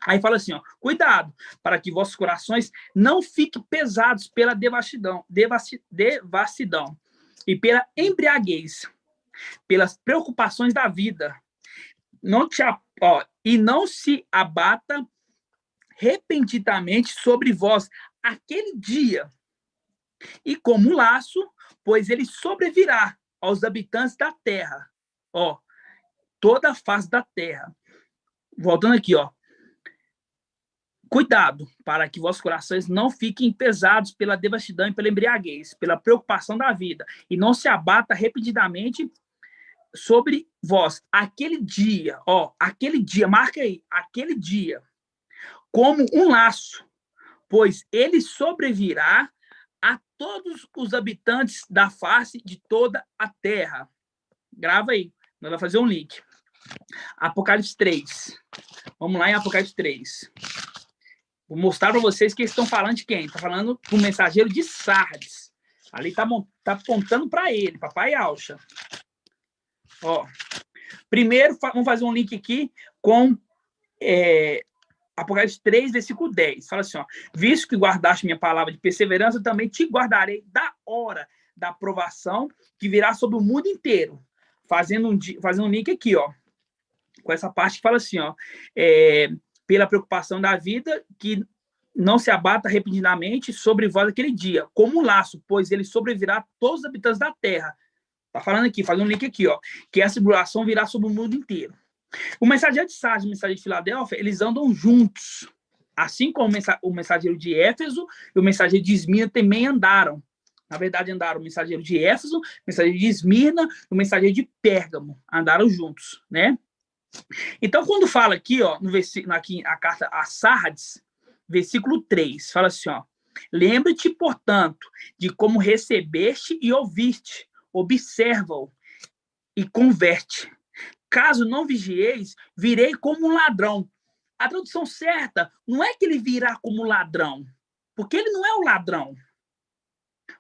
Aí fala assim, ó, cuidado, para que vossos corações não fiquem pesados pela devassidão e pela embriaguez, pelas preocupações da vida. E não se abata repentinamente sobre vós aquele dia, e como um laço, pois ele sobrevirá aos habitantes da terra, ó, toda a face da terra. Voltando aqui, ó. Cuidado, para que vossos corações não fiquem pesados pela devassidão e pela embriaguez, pela preocupação da vida, e não se abata repentinamente sobre vós aquele dia, ó, aquele dia, marca aí, aquele dia, como um laço, pois ele sobrevirá a todos os habitantes da face de toda a terra. Grava aí, nós vamos fazer um link. Apocalipse 3. Vamos lá em Apocalipse 3. Vou mostrar para vocês que eles estão falando de quem? Está falando do mensageiro de Sardes. Ali está apontando para ele, Papai Alcha. Ó, primeiro, vamos fazer um link aqui com Apocalipse 3, versículo 10. Fala assim, ó, visto que guardaste minha palavra de perseverança, também te guardarei da hora da provação que virá sobre o mundo inteiro. Fazendo um link aqui, ó, com essa parte que fala assim, ó, pela preocupação da vida, que não se abata repentinamente sobre vós aquele dia, como um laço, pois ele sobrevirá a todos os habitantes da terra. Tá falando aqui, fazendo um link aqui, ó, que essa tribulação virá sobre o mundo inteiro. O mensageiro de Sardes e o mensageiro de Filadélfia, eles andam juntos. Assim como o mensageiro de Éfeso e o mensageiro de Esmirna também andaram. Na verdade, andaram o mensageiro de Éfeso, o mensageiro de Esmirna e o mensageiro de Pérgamo. Andaram juntos, né? Então, quando fala aqui, ó, no versículo, aqui, a carta a Sardes, versículo 3, fala assim, ó, lembra-te, portanto, de como recebeste e ouviste, observa-o e converte. Caso não vigieis, virei como um ladrão. A tradução certa não é que ele virá como ladrão, porque ele não é o ladrão.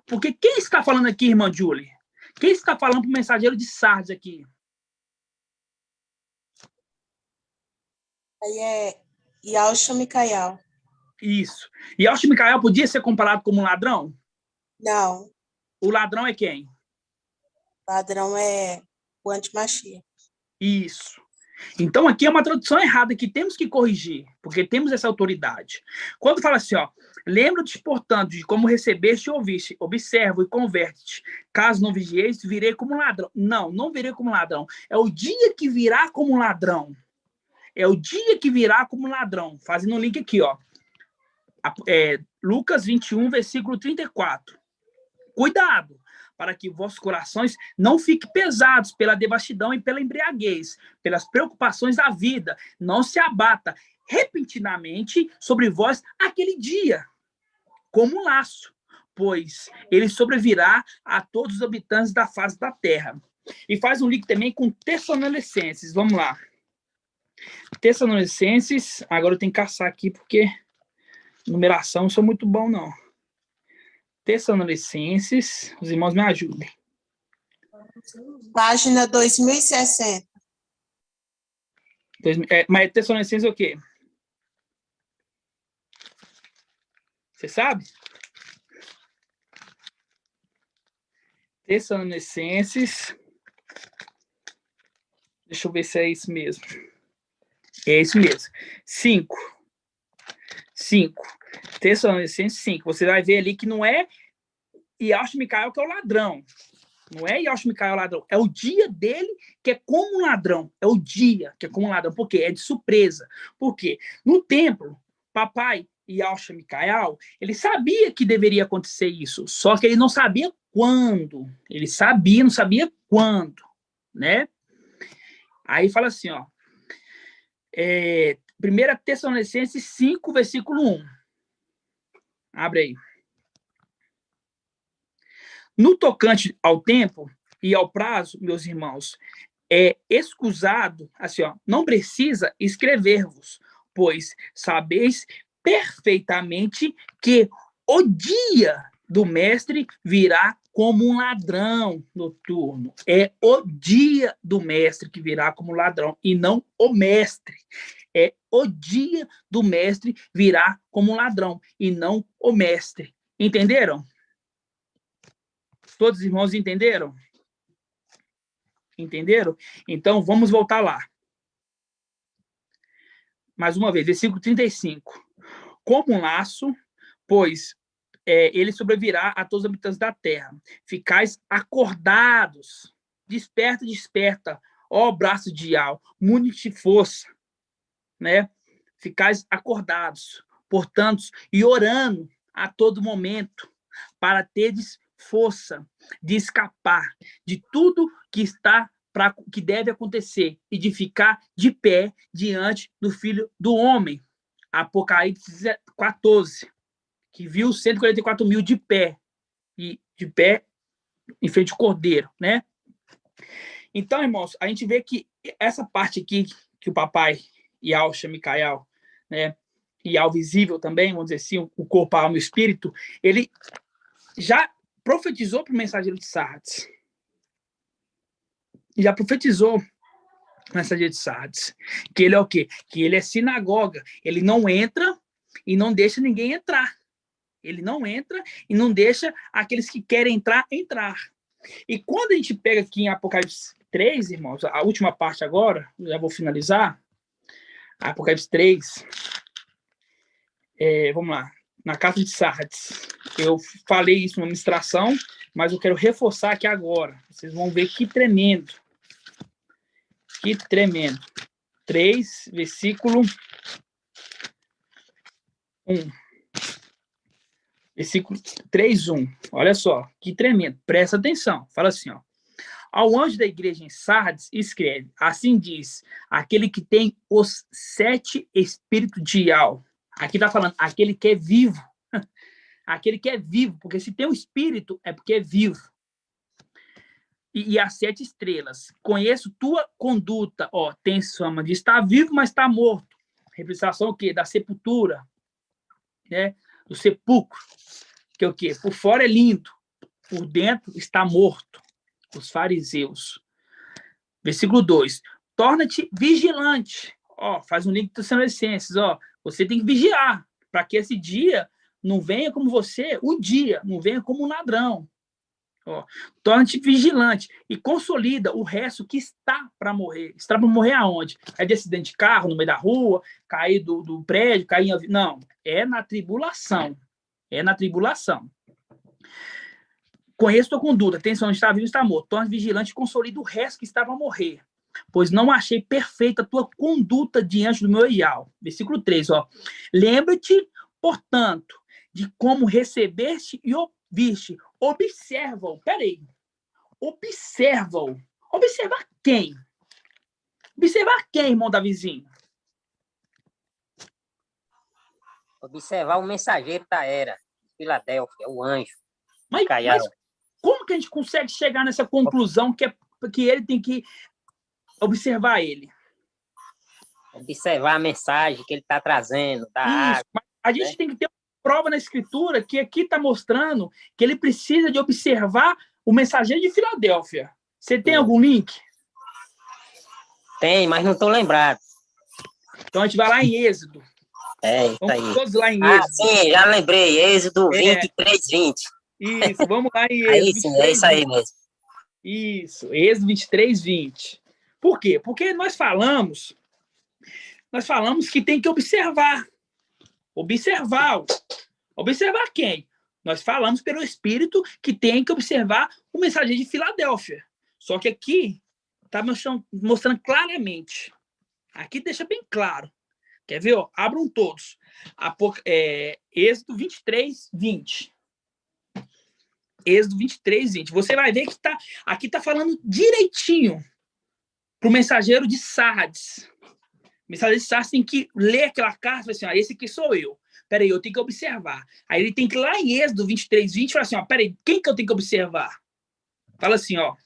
Porque quem está falando aqui, irmã Julie? Quem está falando para o mensageiro de Sardes aqui? Aí é Yaucha Micael. Isso. Yaucha Micael podia ser comparado como um ladrão? Não. O ladrão é quem? O ladrão é o antimachia. Isso. Então, aqui é uma tradução errada que temos que corrigir, porque temos essa autoridade. Quando fala assim, ó, lembra-te, portanto, de como recebeste e ouviste, observa e converte-te. Caso não vigieis, virei como ladrão. Não, não virei como ladrão. É o dia que virá como ladrão. É o dia que virá como ladrão. Fazendo um link aqui, ó. Lucas 21, versículo 34. Cuidado, para que vossos corações não fiquem pesados pela devassidão e pela embriaguez, pelas preocupações da vida. Não se abata repentinamente sobre vós aquele dia, como um laço, pois ele sobrevirá a todos os habitantes da face da terra. E faz um link também com Tessalonicenses. Vamos lá. Tessalonicenses, agora eu tenho que caçar aqui, porque numeração não sou muito bom, não. Tessalonicenses, os irmãos me ajudem. Página 2060. Mas Tessalonicenses é o quê? Você sabe? Tessalonicenses. Deixa eu ver se é isso mesmo. É isso mesmo. 5. Tessalonicenses 5. Você vai ver ali que não é Yaush Micael que é o ladrão. Não é Yaush Micael o ladrão. É o dia dele que é como um ladrão. É o dia que é como um ladrão. Por quê? É de surpresa. Por quê? No templo, papai Yaush Micael, ele sabia que deveria acontecer isso. Só que ele não sabia quando. Ele sabia, não sabia quando. Né? Aí fala assim, ó. 1 Tessalonicenses 5, versículo 1. Abre aí. No tocante ao tempo e ao prazo, meus irmãos, é escusado, assim, ó, não precisa escrever-vos, pois sabeis perfeitamente que o dia do mestre virá como um ladrão noturno. É o dia do mestre que virá como ladrão, e não o mestre. É o dia do mestre virá como um ladrão, e não o mestre. Entenderam? Todos os irmãos entenderam? Entenderam? Então, vamos voltar lá. Mais uma vez, versículo 35. Como um laço, pois ele sobrevirá a todos os habitantes da terra. Ficais acordados. Desperta, desperta, ó braço de Ial, mune-te de força. Né? Ficais acordados, portanto, e orando a todo momento, para teres força de escapar de tudo que deve acontecer e de ficar de pé diante do Filho do Homem. Apocalipse 14, que viu 144 mil de pé, e de pé em frente ao Cordeiro, né? Então, irmãos, a gente vê que essa parte aqui, que o papai Yaush Micael, né, Ial visível também, vamos dizer assim, o corpo, a alma e o espírito, ele já profetizou para o mensageiro de Sardes. Já profetizou para o mensageiro de Sardes. Que ele é o quê? Que ele é sinagoga. Ele não entra e não deixa ninguém entrar. Ele não entra e não deixa aqueles que querem entrar. E quando a gente pega aqui em Apocalipse 3, irmãos, a última parte agora, já vou finalizar, Apocalipse 3, vamos lá, na carta de Sardes. Eu falei isso na ministração, mas eu quero reforçar aqui agora. Vocês vão ver que tremendo. Que tremendo. 3, versículo 1. Versículo 3:1. Olha só, que tremendo. Presta atenção. Fala assim, ó. Ao anjo da igreja em Sardes, escreve, assim diz, aquele que tem os 7 espíritos de Ial. Aqui está falando, aquele que é vivo. Aquele que é vivo, porque se tem um espírito, é porque é vivo. E as 7 estrelas. Conheço tua conduta. Ó, tem fama de estar vivo, mas está morto. Representação o quê? Da sepultura. Né? Do sepulcro. Que é o quê? Por fora é lindo. Por dentro está morto. Os fariseus. Versículo 2. Torna-te vigilante. Ó, faz um link com as essências. Ó, você tem que vigiar para que esse dia não venha como você, o dia não venha como um ladrão. Ó, torna-te vigilante e consolida o resto que está para morrer. Está para morrer aonde? É de acidente de carro, no meio da rua, cair do prédio, cair em... Não, é na tribulação. É na tribulação. Conheço tua conduta, atenção, está vivo, está morto. Torna-te vigilante e consolida o resto que está para morrer. Pois não achei perfeita a tua conduta diante do meu ideal. Versículo 3, ó. Lembra-te, portanto, de como recebeste e ouviste. Observa-o. Peraí. Observa-o. Observar quem? Observar quem, irmão Davizinho? Observar o mensageiro da era, Filadélfia, o anjo. Mas como que a gente consegue chegar nessa conclusão que ele tem que observar ele? Observar a mensagem que ele está trazendo, da água. Mas a gente tem que ter prova na escritura que aqui está mostrando que ele precisa de observar o mensageiro de Filadélfia. Você tem algum link? Tem, mas não estou lembrado. Então a gente vai lá em Êxodo. Isso vamos aí. Todos lá em Êxodo. Sim, já lembrei. Êxodo 23, 20. Isso, vamos lá em Êxodo. Aí sim, 23, é isso aí mesmo. Isso, Êxodo 23, 20. Por quê? Porque nós falamos que tem que observar. Observar quem? Nós falamos pelo Espírito que tem que observar o mensageiro de Filadélfia. Só que aqui está mostrando claramente. Aqui deixa bem claro. Quer ver? Ó? Abram todos. Êxodo 23, 20. Êxodo 23, 20. Você vai ver que aqui está falando direitinho para o mensageiro de Sardes. O mensageiro de Sardes tem que ler aquela carta e falar assim, esse aqui sou eu. Peraí, eu tenho que observar. Aí ele tem que ir lá em Êxodo 23, 20 e falar assim, peraí, quem que eu tenho que observar? Fala assim, ó.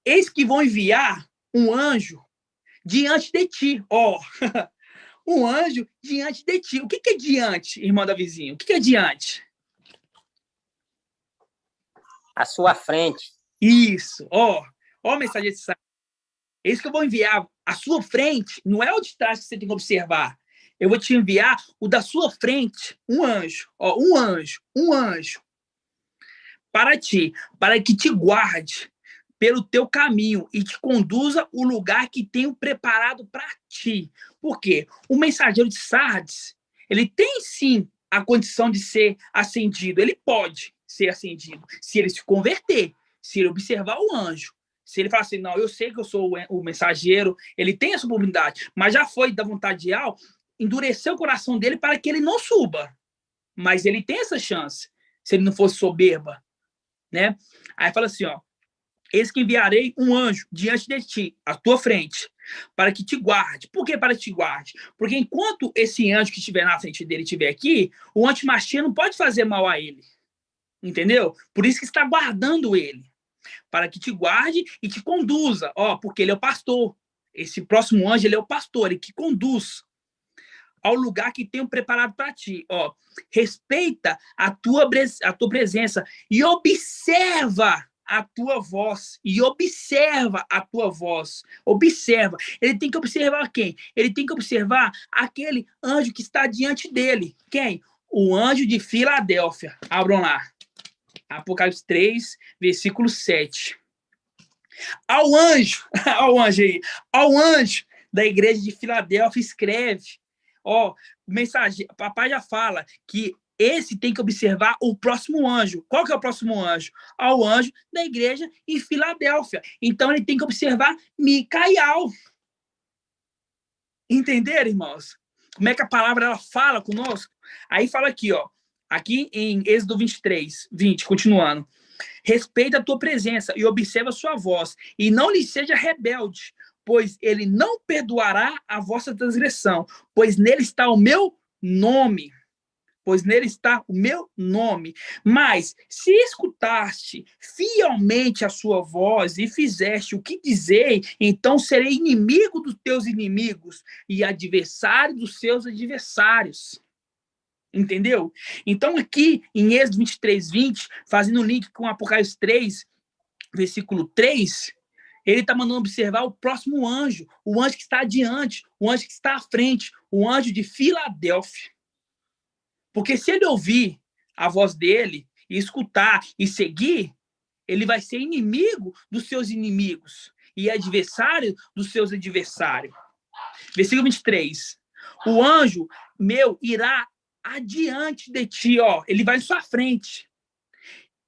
Eis que vão enviar um anjo diante de ti. Ó, um anjo diante de ti. O que é diante, irmã da vizinha? O que é diante? À sua frente. Isso, ó, mensageiro de Sardes. Eis que eu vou enviar à sua frente, não é o de trás que você tem que observar. Eu vou te enviar o da sua frente, um anjo, ó, um anjo, para ti, para que te guarde pelo teu caminho e te conduza o lugar que tenho preparado para ti. Por quê? O mensageiro de Sardes, ele tem sim a condição de ser acendido, ele pode ser acendido, se ele se converter, se ele observar o anjo. Se ele falar assim, não, eu sei que eu sou o mensageiro, ele tem essa oportunidade, mas já foi da vontade de Al, endureceu o coração dele para que ele não suba. Mas ele tem essa chance, se ele não fosse soberba, né? Aí fala assim, ó, eis que enviarei um anjo diante de ti, à tua frente, para que te guarde. Por que para que te guarde? Porque enquanto esse anjo que estiver na frente dele estiver aqui, o antimachia não pode fazer mal a ele. Entendeu? Por isso que está guardando ele. Para que te guarde e te conduza. Ó, porque ele é o pastor. Esse próximo anjo, ele é o pastor, ele que conduz ao lugar que tenho preparado para ti. Ó, respeita a tua presença e observa a tua voz. E observa a tua voz. Observa. Ele tem que observar quem? Ele tem que observar aquele anjo que está diante dele. Quem? O anjo de Filadélfia. Abram lá. Apocalipse 3, versículo 7. Ao anjo da igreja de Filadélfia escreve, ó, mensagem, papai já fala que esse tem que observar o próximo anjo. Qual que é o próximo anjo? Ao anjo da igreja em Filadélfia. Então ele tem que observar Micael. Entenderam, irmãos? Como é que a palavra ela fala conosco? Aí fala aqui, ó. Aqui em Êxodo 23, 20, continuando. Respeita a tua presença e observa a sua voz, e não lhe seja rebelde, pois ele não perdoará a vossa transgressão, pois nele está o meu nome. Mas, se escutaste fielmente a sua voz e fizeste o que dizei, então serei inimigo dos teus inimigos e adversário dos seus adversários. Entendeu? Então, aqui em Êxodo 23, 20, fazendo um link com Apocalipse 3, versículo 3, ele está mandando observar o próximo anjo, o anjo que está adiante, o anjo que está à frente, o anjo de Filadélfia. Porque se ele ouvir a voz dele e escutar e seguir, ele vai ser inimigo dos seus inimigos e adversário dos seus adversários. Versículo 23. O anjo meu irá adiante de ti, ó, ele vai em sua frente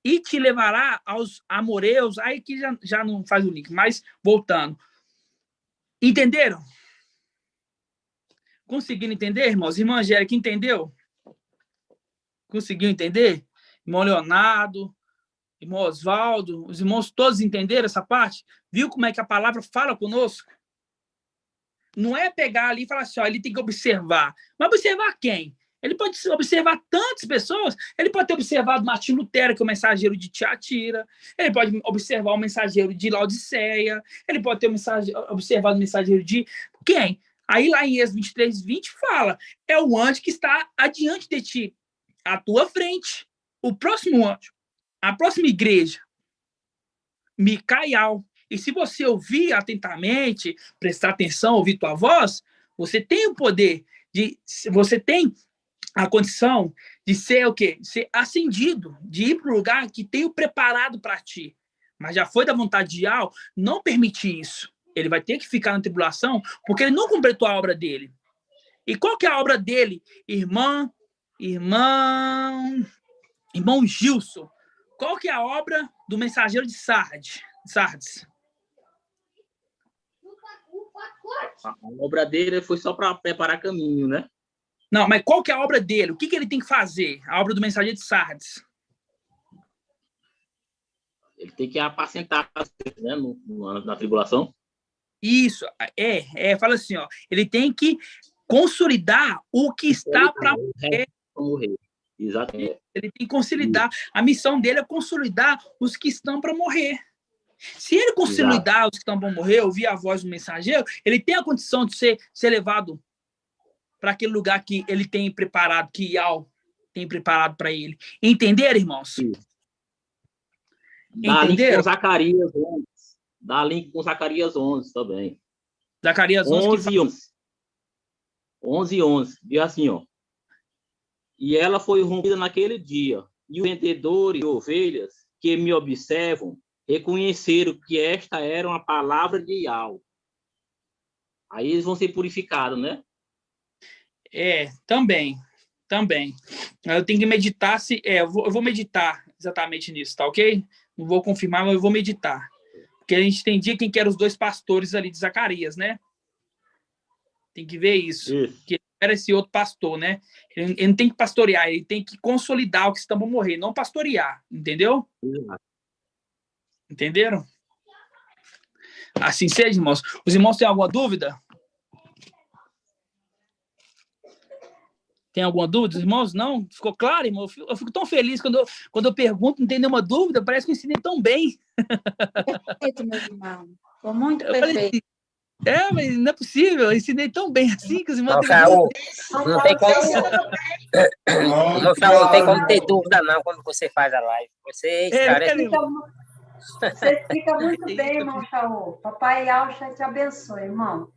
e te levará aos amoreus. Aí que já não faz o link, mas voltando. Entenderam? Conseguiram entender, irmãos? Irmã Angélica, entendeu? Conseguiu entender? Irmão Leonardo, irmão Oswaldo, os irmãos todos entenderam essa parte? Viu como é que a palavra fala conosco? Não é pegar ali e falar assim, ó, ele tem que observar. Mas observar quem? Ele pode observar tantas pessoas. Ele pode ter observado Martinho Lutero, que é o mensageiro de Tiatira. Ele pode observar o mensageiro de Laodiceia. Ele pode ter observado o mensageiro de quem? Aí lá em Êxodo 23, 20 fala, é o anjo que está adiante de ti, à tua frente. O próximo anjo, a próxima igreja, Micaial. E se você ouvir atentamente, prestar atenção, ouvir tua voz, você tem o poder você tem a condição de ser o quê? Ser ascendido, de ir para o lugar que tenho preparado para ti. Mas já foi da vontade de Yahweh não permitir isso. Ele vai ter que ficar na tribulação porque ele não completou a obra dele. E qual que é a obra dele? Irmão Gilson. Qual que é a obra do mensageiro de Sardes? A obra dele foi só para preparar caminho, né? Não, mas qual que é a obra dele? O que ele tem que fazer? A obra do mensageiro de Sardes. Ele tem que apacentar, né, na tribulação. Isso, fala assim, ó, ele tem que consolidar o que está para morrer. Exatamente. Ele tem que consolidar, a missão dele é consolidar os que estão para morrer. Se ele consolidar os que estão para morrer, ouvir a voz do mensageiro, ele tem a condição de ser levado para aquele lugar que ele tem preparado, que Yahweh tem preparado para ele. Entenderam, irmãos? Sim. Dá link com Zacarias 11. Dá link com Zacarias 11 também. Zacarias 11 e 11. 11 e 11. Diz assim, ó. E ela foi rompida naquele dia, e os vendedores de ovelhas que me observam reconheceram que esta era uma palavra de Yahweh. Aí eles vão ser purificados, né? Também. Eu tenho que meditar eu vou meditar exatamente nisso, tá ok? Não vou confirmar, mas eu vou meditar. Porque a gente entendia quem que eram os dois pastores ali de Zacarias, né? Tem que ver isso. Que era esse outro pastor, né? Ele não tem que pastorear, ele tem que consolidar o que estão para morrer, não pastorear, entendeu? Entenderam? Assim seja, irmãos. Os irmãos têm alguma dúvida? Tem alguma dúvida, irmãos? Não? Ficou claro, irmão? Eu fico tão feliz quando eu pergunto, não tem nenhuma dúvida, parece que eu ensinei tão bem. Perfeito, meu irmão. Ficou muito perfeito. Mas não é possível, eu ensinei tão bem assim que os irmãos não tem como. Não tem como ter dúvida, não, quando você faz a live. Você explica muito bem, irmão Shaul. Papai Alcha te abençoe, irmão.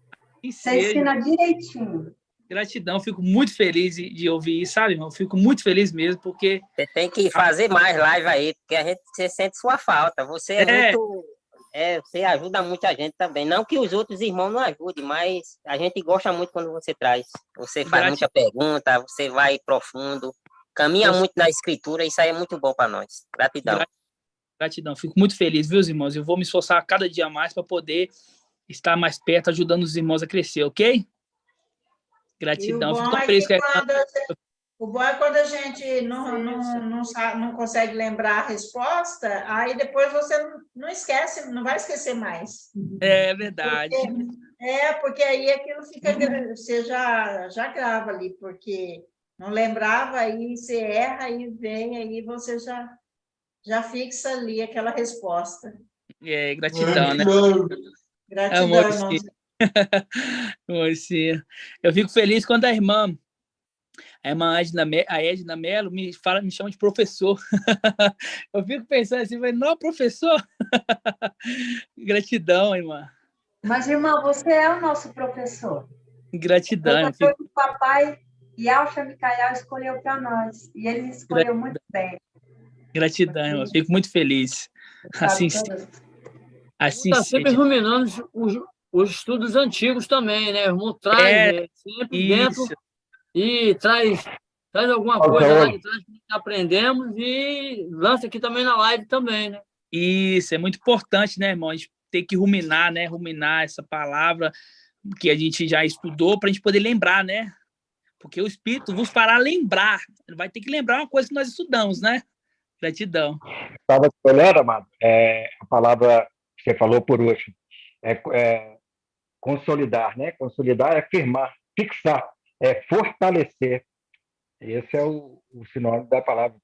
Você ensina direitinho. Gratidão, fico muito feliz de ouvir isso, sabe, irmão? Fico muito feliz mesmo, porque... Você tem que fazer mais live aí, porque você sente sua falta. Você é muito... você ajuda muita gente também. Não que os outros irmãos não ajudem, mas a gente gosta muito quando você traz. Você faz muita pergunta, você vai profundo, caminha muito na escritura, isso aí é muito bom para nós. Gratidão. Gratidão, fico muito feliz, viu, irmãos? Eu vou me esforçar cada dia mais para poder estar mais perto, ajudando os irmãos a crescer, ok? Gratidão. Fico tão feliz o bom é quando a gente não consegue lembrar a resposta, aí depois você não esquece, não vai esquecer mais. É verdade. Porque aí aquilo fica, você já grava ali, porque não lembrava, aí você erra, aí vem, aí você já fixa ali aquela resposta. Gratidão, né? Gratidão, irmão. Eu fico feliz quando a irmã Edna Mello me chama de professor. Eu fico pensando assim, mas não, professor? Gratidão, irmã. Mas, irmão, você é o nosso professor. Gratidão. Foi o papai Yalcha Micaial escolheu para nós. E ele escolheu muito bem. Gratidão, irmão. Fico muito feliz. Assim, assim Está sempre seja. ruminando os estudos antigos também, né? O irmão traz sempre dentro Isso. e traz alguma coisa lá de trás que aprendemos e lança aqui também na live também, né? Isso, é muito importante, né, irmão? A gente tem que ruminar, né? Ruminar essa palavra que a gente já estudou para a gente poder lembrar, né? Porque o Espírito vos fará lembrar. Vai ter que lembrar uma coisa que nós estudamos, né? Gratidão. Estava olhando, amado, a palavra que você falou por último, consolidar, né? Consolidar é firmar, fixar, é fortalecer. Esse é o sinônimo da palavra,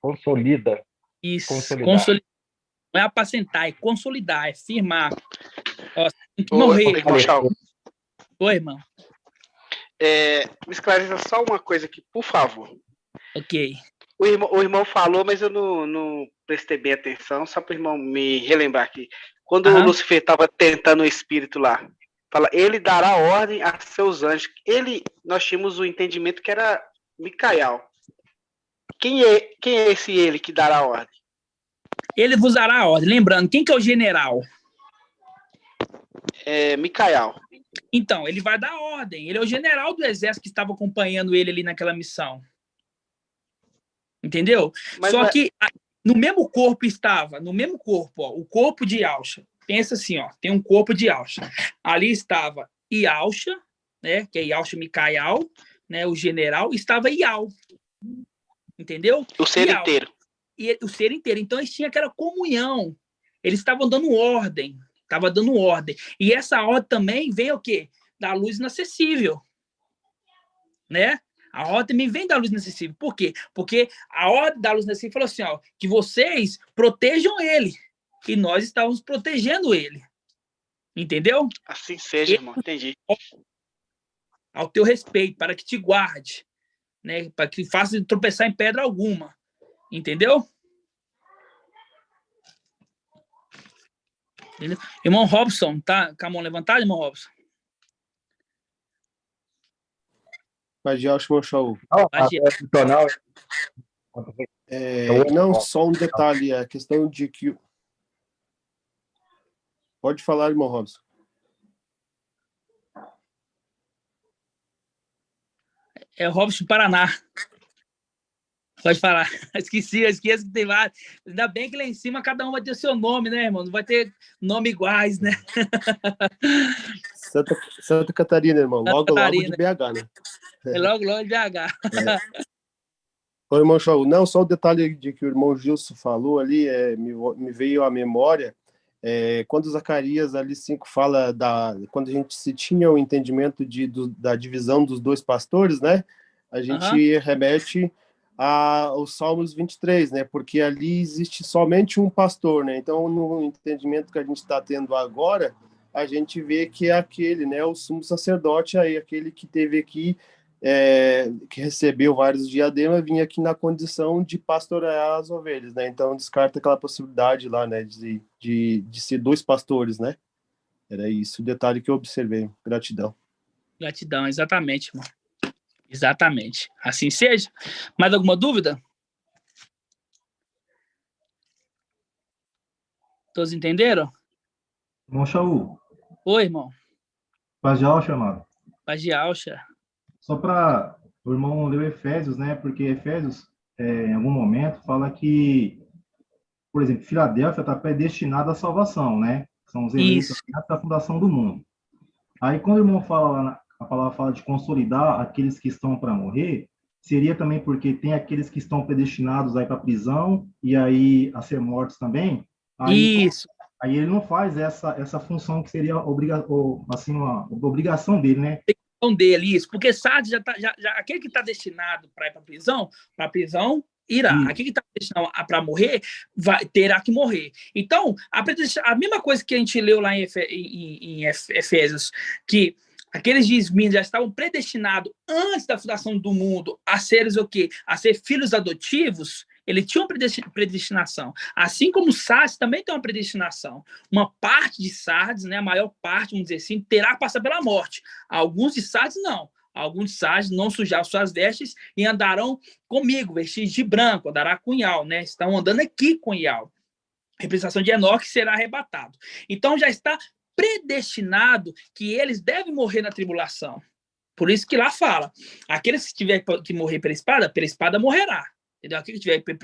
consolida. Isso, consolidar. Não é apacentar, é consolidar, é firmar. Ó, tem que Ô, morrer. irmão Shaul. Oi, irmão. Me esclareça só uma coisa aqui, por favor. Ok. O irmão falou, mas eu não prestei bem atenção, só para o irmão me relembrar aqui. Quando o Lúcifer estava tentando o espírito lá, fala, ele dará ordem a seus anjos. Nós tínhamos o entendimento que era Micael. Quem é esse ele que dará ordem? Ele vos dará a ordem. Lembrando, quem que é o general? Micael. Então, ele vai dar ordem. Ele é o general do exército que estava acompanhando ele ali naquela missão. Entendeu? Só que no mesmo corpo estava, ó, o corpo de Yausha. Pensa assim, ó, tem um corpo de Yausha. Ali estava Yausha, né, que é Yausha Micael, né, o general, estava Ial. Entendeu? O ser Ial. inteiro. E o ser inteiro. Então, eles tinham aquela comunhão. Eles estavam dando ordem. Estava dando ordem. E essa ordem também vem o quê? Da luz inacessível. Né? A ordem também vem da luz inacessível. Por quê? Porque a ordem da luz inacessível falou assim, ó, que vocês protejam ele. E nós estávamos protegendo ele. Entendeu? Assim seja, irmão. Entendi. Ao teu respeito, para que te guarde. Né? Para que faça tropeçar em pedra alguma. Entendeu? Entendeu? Irmão Robson, tá com a mão levantada, irmão Robson? Mas já acho show. Não, só um detalhe, a questão de que... Pode falar, irmão Robson. É o Robson Paraná. Pode falar. Esqueço que tem vários. Ainda bem que lá em cima cada um vai ter o seu nome, né, irmão? Não vai ter nome iguais, né? Santa Catarina, irmão. Logo de BH, né? É logo de BH. Ô, irmão Shaul, não, só o detalhe de que o irmão Gilson falou ali, me veio à memória, quando Zacarias ali 5 fala quando a gente se tinha o entendimento da divisão dos 2 pastores, né? A gente remete aos Salmos 23, né? Porque ali existe somente um pastor, né? Então, no entendimento que a gente está tendo agora, a gente vê que é aquele, né? O sumo sacerdote aí, aquele que teve aqui, que recebeu vários diademas, vinha aqui na condição de pastorear as ovelhas, né? Então, descarta aquela possibilidade lá, né? De ser 2 pastores, né? Era isso o detalhe que eu observei. Gratidão. Gratidão, exatamente, irmão. Exatamente. Assim seja. Mais alguma dúvida? Todos entenderam? Irmão Shaul. Oi, irmão. Paz de Alcha, amado. Paz de Alcha. Só para o irmão ler Efésios, né? Porque Efésios, em algum momento, fala que, por exemplo, Filadélfia está predestinada à salvação, né? São os eleitos da fundação do mundo. Aí, quando o irmão fala lá, a palavra fala de consolidar aqueles que estão para morrer, seria também porque tem aqueles que estão predestinados aí para a prisão e aí a ser mortos também. Aí, isso. Aí ele não faz essa função que seria uma obrigação dele, né? Dele, isso, porque Sardes aquele que está destinado para ir para a prisão irá. Aquele que está destinado para morrer, terá que morrer. Então, a mesma coisa que a gente leu lá em Efésios, que aqueles desmins já estavam predestinados antes da fundação do mundo a seres o quê? A ser filhos adotivos. Ele tinha uma predestinação. Assim como Sardes também tem uma predestinação. Uma parte de Sardes, né, a maior parte, vamos dizer assim, terá que passar pela morte. Alguns de Sardes, não. alguns sardes não sujar suas vestes e andarão comigo, vestidos de branco, andará com Ial, né? Estão andando aqui com Ial. Representação de Enoque será arrebatado. Então já está predestinado que eles devem morrer na tribulação. Por isso que lá fala, aqueles que tiver que morrer pela espada morrerá. Entendeu? Aquele que tiver pela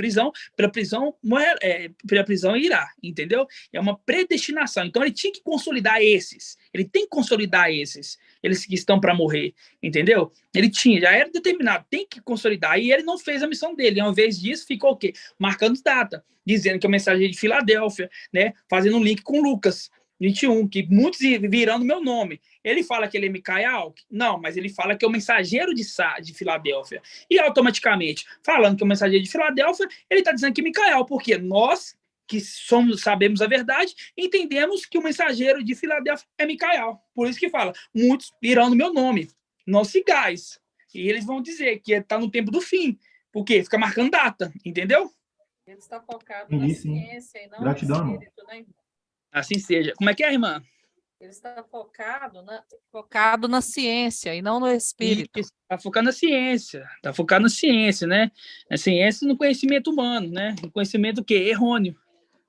prisão irá, entendeu? É uma predestinação. Então ele tinha que consolidar esses. Ele tem que consolidar esses que estão para morrer, entendeu? Ele tinha, já era determinado, tem que consolidar. E ele não fez a missão dele. Ao invés disso, ficou o quê? Marcando data, dizendo que é o mensageiro de Filadélfia, né? Fazendo um link com Lucas 21, que muitos virão no meu nome. Ele fala que ele é Micael? Não, mas ele fala que é o mensageiro de Filadélfia. E automaticamente, falando que é o mensageiro de Filadélfia, ele está dizendo que é Micael, porque nós, que sabemos a verdade, entendemos que o mensageiro de Filadélfia é Micael. Por isso que fala, muitos irão no meu nome, não sigais. E eles vão dizer que está no tempo do fim. Por quê? Fica marcando data, entendeu? Ele está focado na ciência e não Gratidão, no espírito, né? Assim seja. Como é que é, irmã? Ele está focado na ciência e não no espírito. Está focado na ciência. Está focado na ciência, né? Na ciência e no conhecimento humano, né? No conhecimento o quê? Errôneo.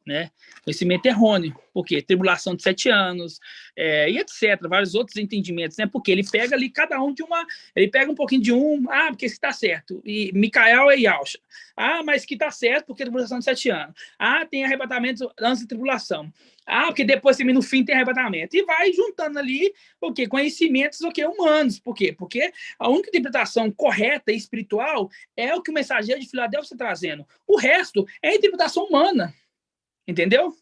Né? Conhecimento errôneo. Por quê? Tribulação de 7 anos, e etc. Vários outros entendimentos, né? Porque ele pega ali cada um de uma... Ele pega um pouquinho de um... Ah, porque isso está certo. E Micael é Yalcha. Ah, mas que está certo porque tribulação de 7 anos. Ah, tem arrebatamento antes da tribulação. Ah, porque depois, no fim, tem arrebatamento. E vai juntando ali o quê? Conhecimentos humanos. Por quê? Porque a única interpretação correta e espiritual é o que o mensageiro de Filadélfia está trazendo. O resto é a interpretação humana. Entendeu?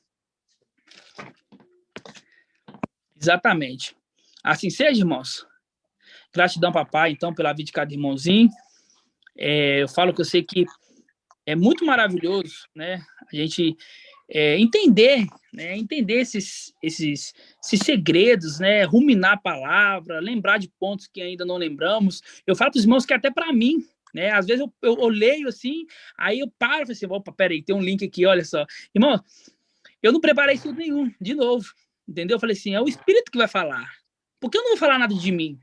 Exatamente. Assim seja, irmãos. Gratidão, papai, então, pela vida de cada irmãozinho. Eu falo que eu sei que é muito maravilhoso, né? A gente entender, né? Entender esses segredos, né? Ruminar a palavra, lembrar de pontos que ainda não lembramos. Eu falo para os irmãos que até para mim, né? Às vezes eu leio assim, aí eu paro e falo assim, opa, peraí, tem um link aqui, olha só. Irmão, eu não preparei estudo nenhum, de novo, entendeu? Eu falei assim, é o Espírito que vai falar. Porque eu não vou falar nada de mim.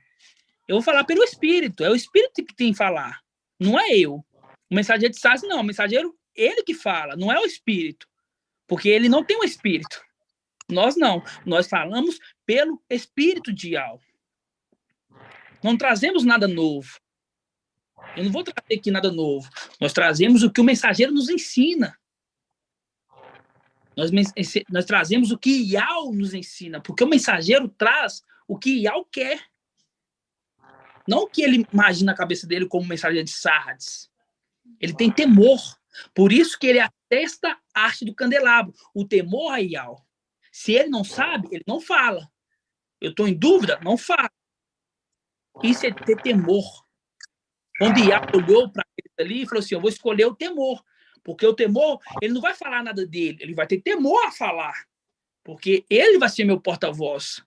Eu vou falar pelo Espírito, é o Espírito que tem que falar, não é eu. O mensageiro de Sardes, não, o mensageiro, ele que fala, não é o Espírito. Porque ele não tem um Espírito. Nós não, nós falamos pelo Espírito de Ial. Não trazemos nada novo. Eu não vou trazer aqui nada novo. Nós trazemos o que o mensageiro nos ensina. Nós trazemos o que Ial nos ensina, porque o mensageiro traz o que Ial quer. Não o que ele imagina na cabeça dele como mensageiro de Sardes. Ele tem temor. Por isso que ele atesta a arte do candelabro. O temor a Ial. Se ele não sabe, ele não fala. Eu estou em dúvida, não fala. Isso é ter temor. Quando Ial olhou para ele ali e falou assim, eu vou escolher o temor. Porque o temor, ele não vai falar nada dele. Ele vai ter temor a falar. Porque ele vai ser meu porta-voz.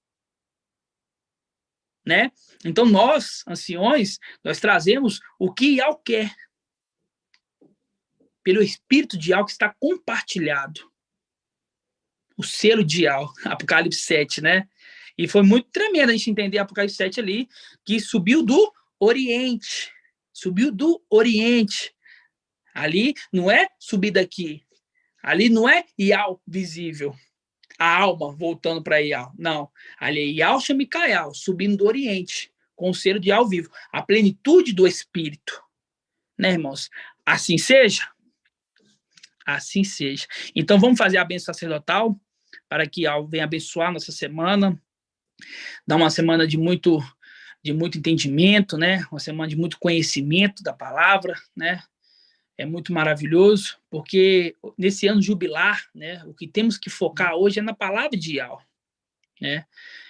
Né? Então nós, anciões, nós trazemos o que Ial quer. Pelo Espírito de Ial que está compartilhado. O selo de Ial, Apocalipse 7, né? E foi muito tremendo a gente entender Apocalipse 7 ali, que subiu do Oriente. Subiu do Oriente. Ali não é subir daqui. Ali não é Ial visível. A alma voltando para Ial. Não. Ali é Yalcha Micael, subindo do Oriente, com o selo de Ial vivo. A plenitude do Espírito. Né, irmãos? Assim seja. Assim seja. Então vamos fazer a bênção sacerdotal para que Ial venha abençoar nossa semana. Dar uma semana de muito entendimento, né? Uma semana de muito conhecimento da palavra, né? É muito maravilhoso, porque nesse ano jubilar, né, o que temos que focar hoje é na palavra de Ial, né?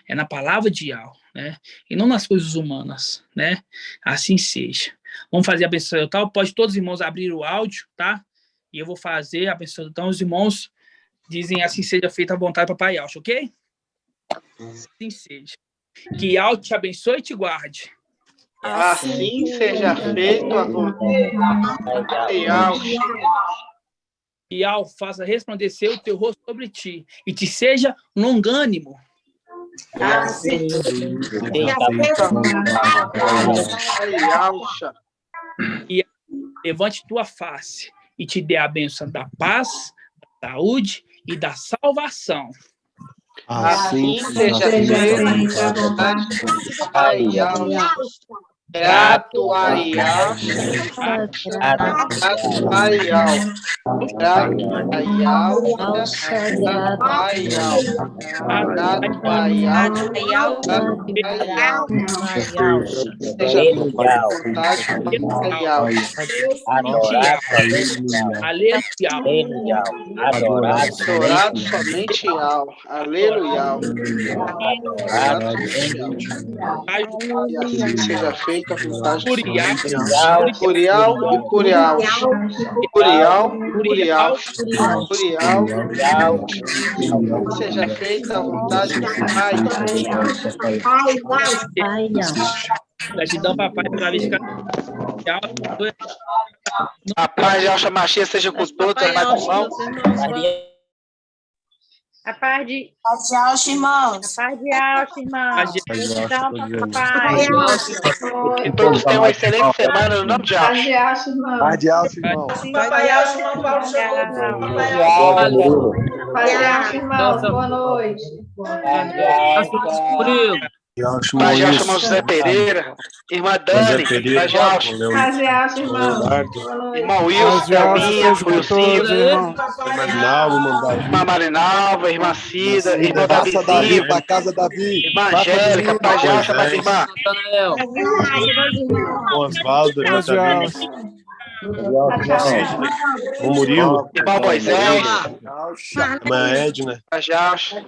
É na palavra de Ial, né? E não nas coisas humanas, né? Assim seja. Vamos fazer a bênção sacerdotal. Pode todos os irmãos abrir o áudio, tá? E eu vou fazer a bênção sacerdotal. Os irmãos dizem assim seja feita a vontade do Papai Yalcha, ok? Assim seja. Que Ial te abençoe e te guarde. Assim seja feito a vontade. Ial faça resplandecer o teu rosto sobre ti e te seja longânimo. E levante tua face e te dê a bênção da paz, da saúde e da salvação. Assim seja feita a vontade do Pai. Grato Arial, grato Arial, grato Arial, grato Arial, seja feita a vontade do Arial. Aleluia. Adorado somente Al. Aleluia. E assim seja feita a vontade do Curial e Curial. Curial, Curial, Curial. Seja feita a vontade do Pai. Gratidão, papai, pela vez que a paz de Alcha Machia seja com todos, amados irmãos. A paz de Alcha, irmãos. A paz de Alcha, irmãos. Então, papai. Todos tenham uma excelente semana no nome de Alcha. Paz de Alcha, irmãos. Papai Alcha, irmão Paulo chegou. Pai de Alcha, irmãos. Boa noite. Paz de Alcha, irmão José Pereira. Irmã Dani. Paz de Alcha. Paz de Alcha, irmãos. Irmão Wilson, Wilcinho. Irmã Marinalva, irmã Cida, irmã Davi, para casa Davi. Irmã Angélica, paz de Alcha, mais irmã. Osvaldo, o Murilo, irmão Moisés, irmã Edna. paz de Alcha.